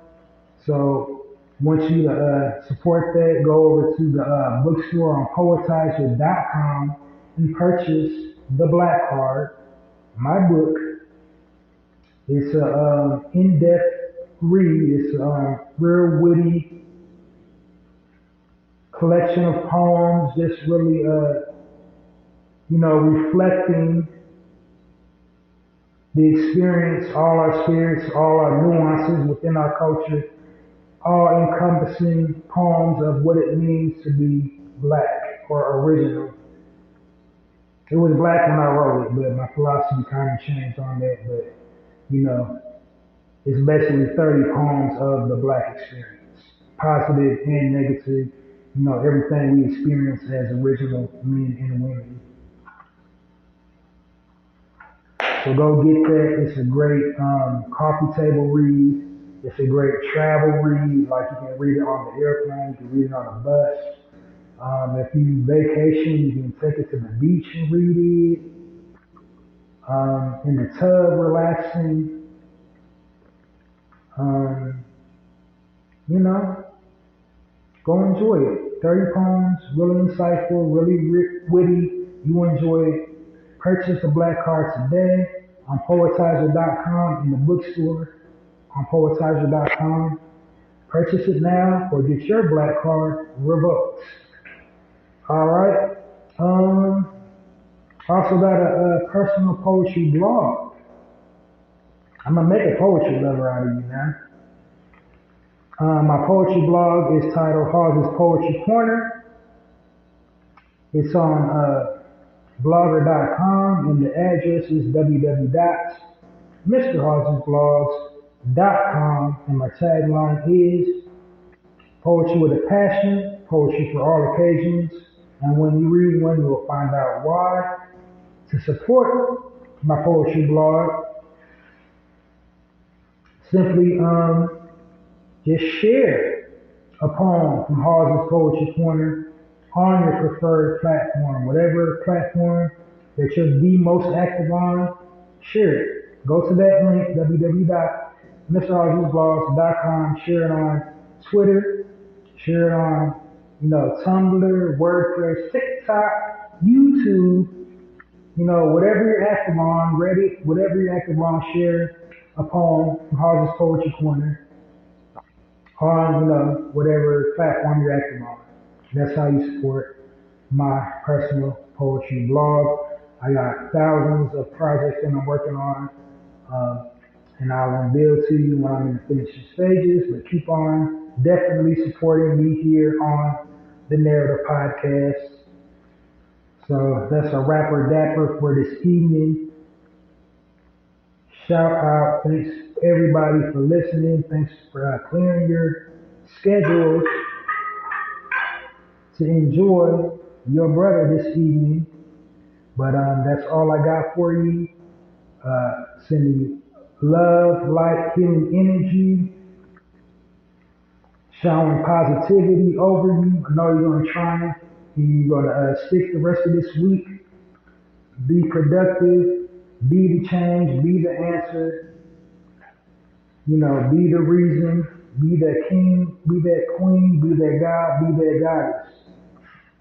So want you to support that. Go over to the bookstore on Poetizer.com and purchase The Black Card, my book. It's a in-depth read. It's a real witty collection of poems, just really you know, reflecting the experience, all our spirits, all our nuances within our culture, all encompassing poems of what it means to be black or original. It was black when I wrote it, but my philosophy kind of changed on that. But, you know, it's basically 30 poems of the black experience, positive and negative, you know, everything we experience as original men and women. So go get that. It's a great coffee table read. It's a great travel read. Like you can read it on the airplane, you can read it on a bus. If you vacation, you can take it to the beach and read it. In the tub, relaxing. You know, go enjoy it. 30 poems, really insightful, really witty. You enjoy it. Purchase the Black Card today on Poetizer.com in the bookstore on Poetizer.com. Purchase it now or get your Black Card revoked. All right. Also got a personal poetry blog. I'm gonna make a poetry lover out of you now. My poetry blog is titled hallziespoetrycorner. It's on blogger.com, and the address is www.mrhallziesblogs.com, and my tagline is poetry with a passion, poetry for all occasions, and when you read one, you will find out why. To support my poetry blog, simply just share a poem from Hallzies Poetry Corner on your preferred platform, whatever platform that you're the most active on, share it. Go to that link, www.mrhallziesblogs.com, share it on Twitter, share it on, you know, Tumblr, WordPress, TikTok, YouTube, you know, whatever you're active on, Reddit, whatever you're active on, share a poem from Hallzies Poetry Corner on, you know, whatever platform you're active on. That's how you support my personal poetry blog. I got thousands of projects that I'm working on, and I'll unveil to you when I'm in the finishing stages, but keep on definitely supporting me here on the Narrative Podcast. So that's a rapper dapper for this evening. Shout out, thanks everybody for listening. Thanks for clearing your schedules to enjoy your brother this evening. But that's all I got for you. Sending you love, light, healing energy, showering positivity over you. I know you're going to try and you're going to stick the rest of this week. Be productive, be the change, be the answer, be the reason, be that king, be that queen, be that God, be that goddess.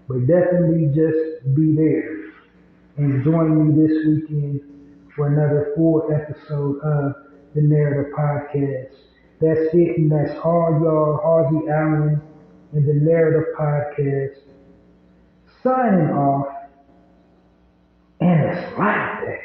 But definitely just be there and join me this weekend for another full episode of the Narrator Podcast. That's it, and that's all, y'all. Halsey Allen and the Narrator Podcast signing off, and it's like that.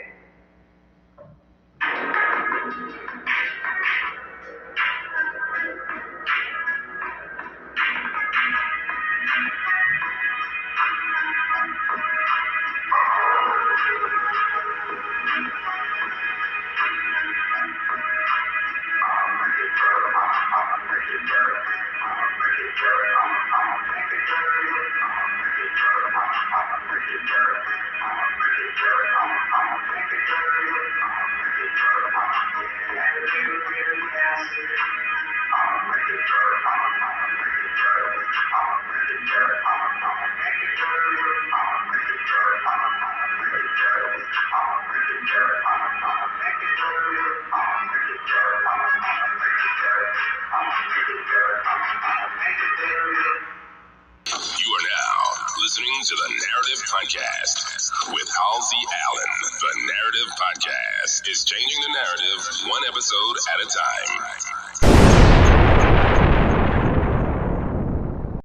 Listening to the Narrative Podcast with Halsey Allen. The Narrative Podcast is changing the narrative one episode at a time.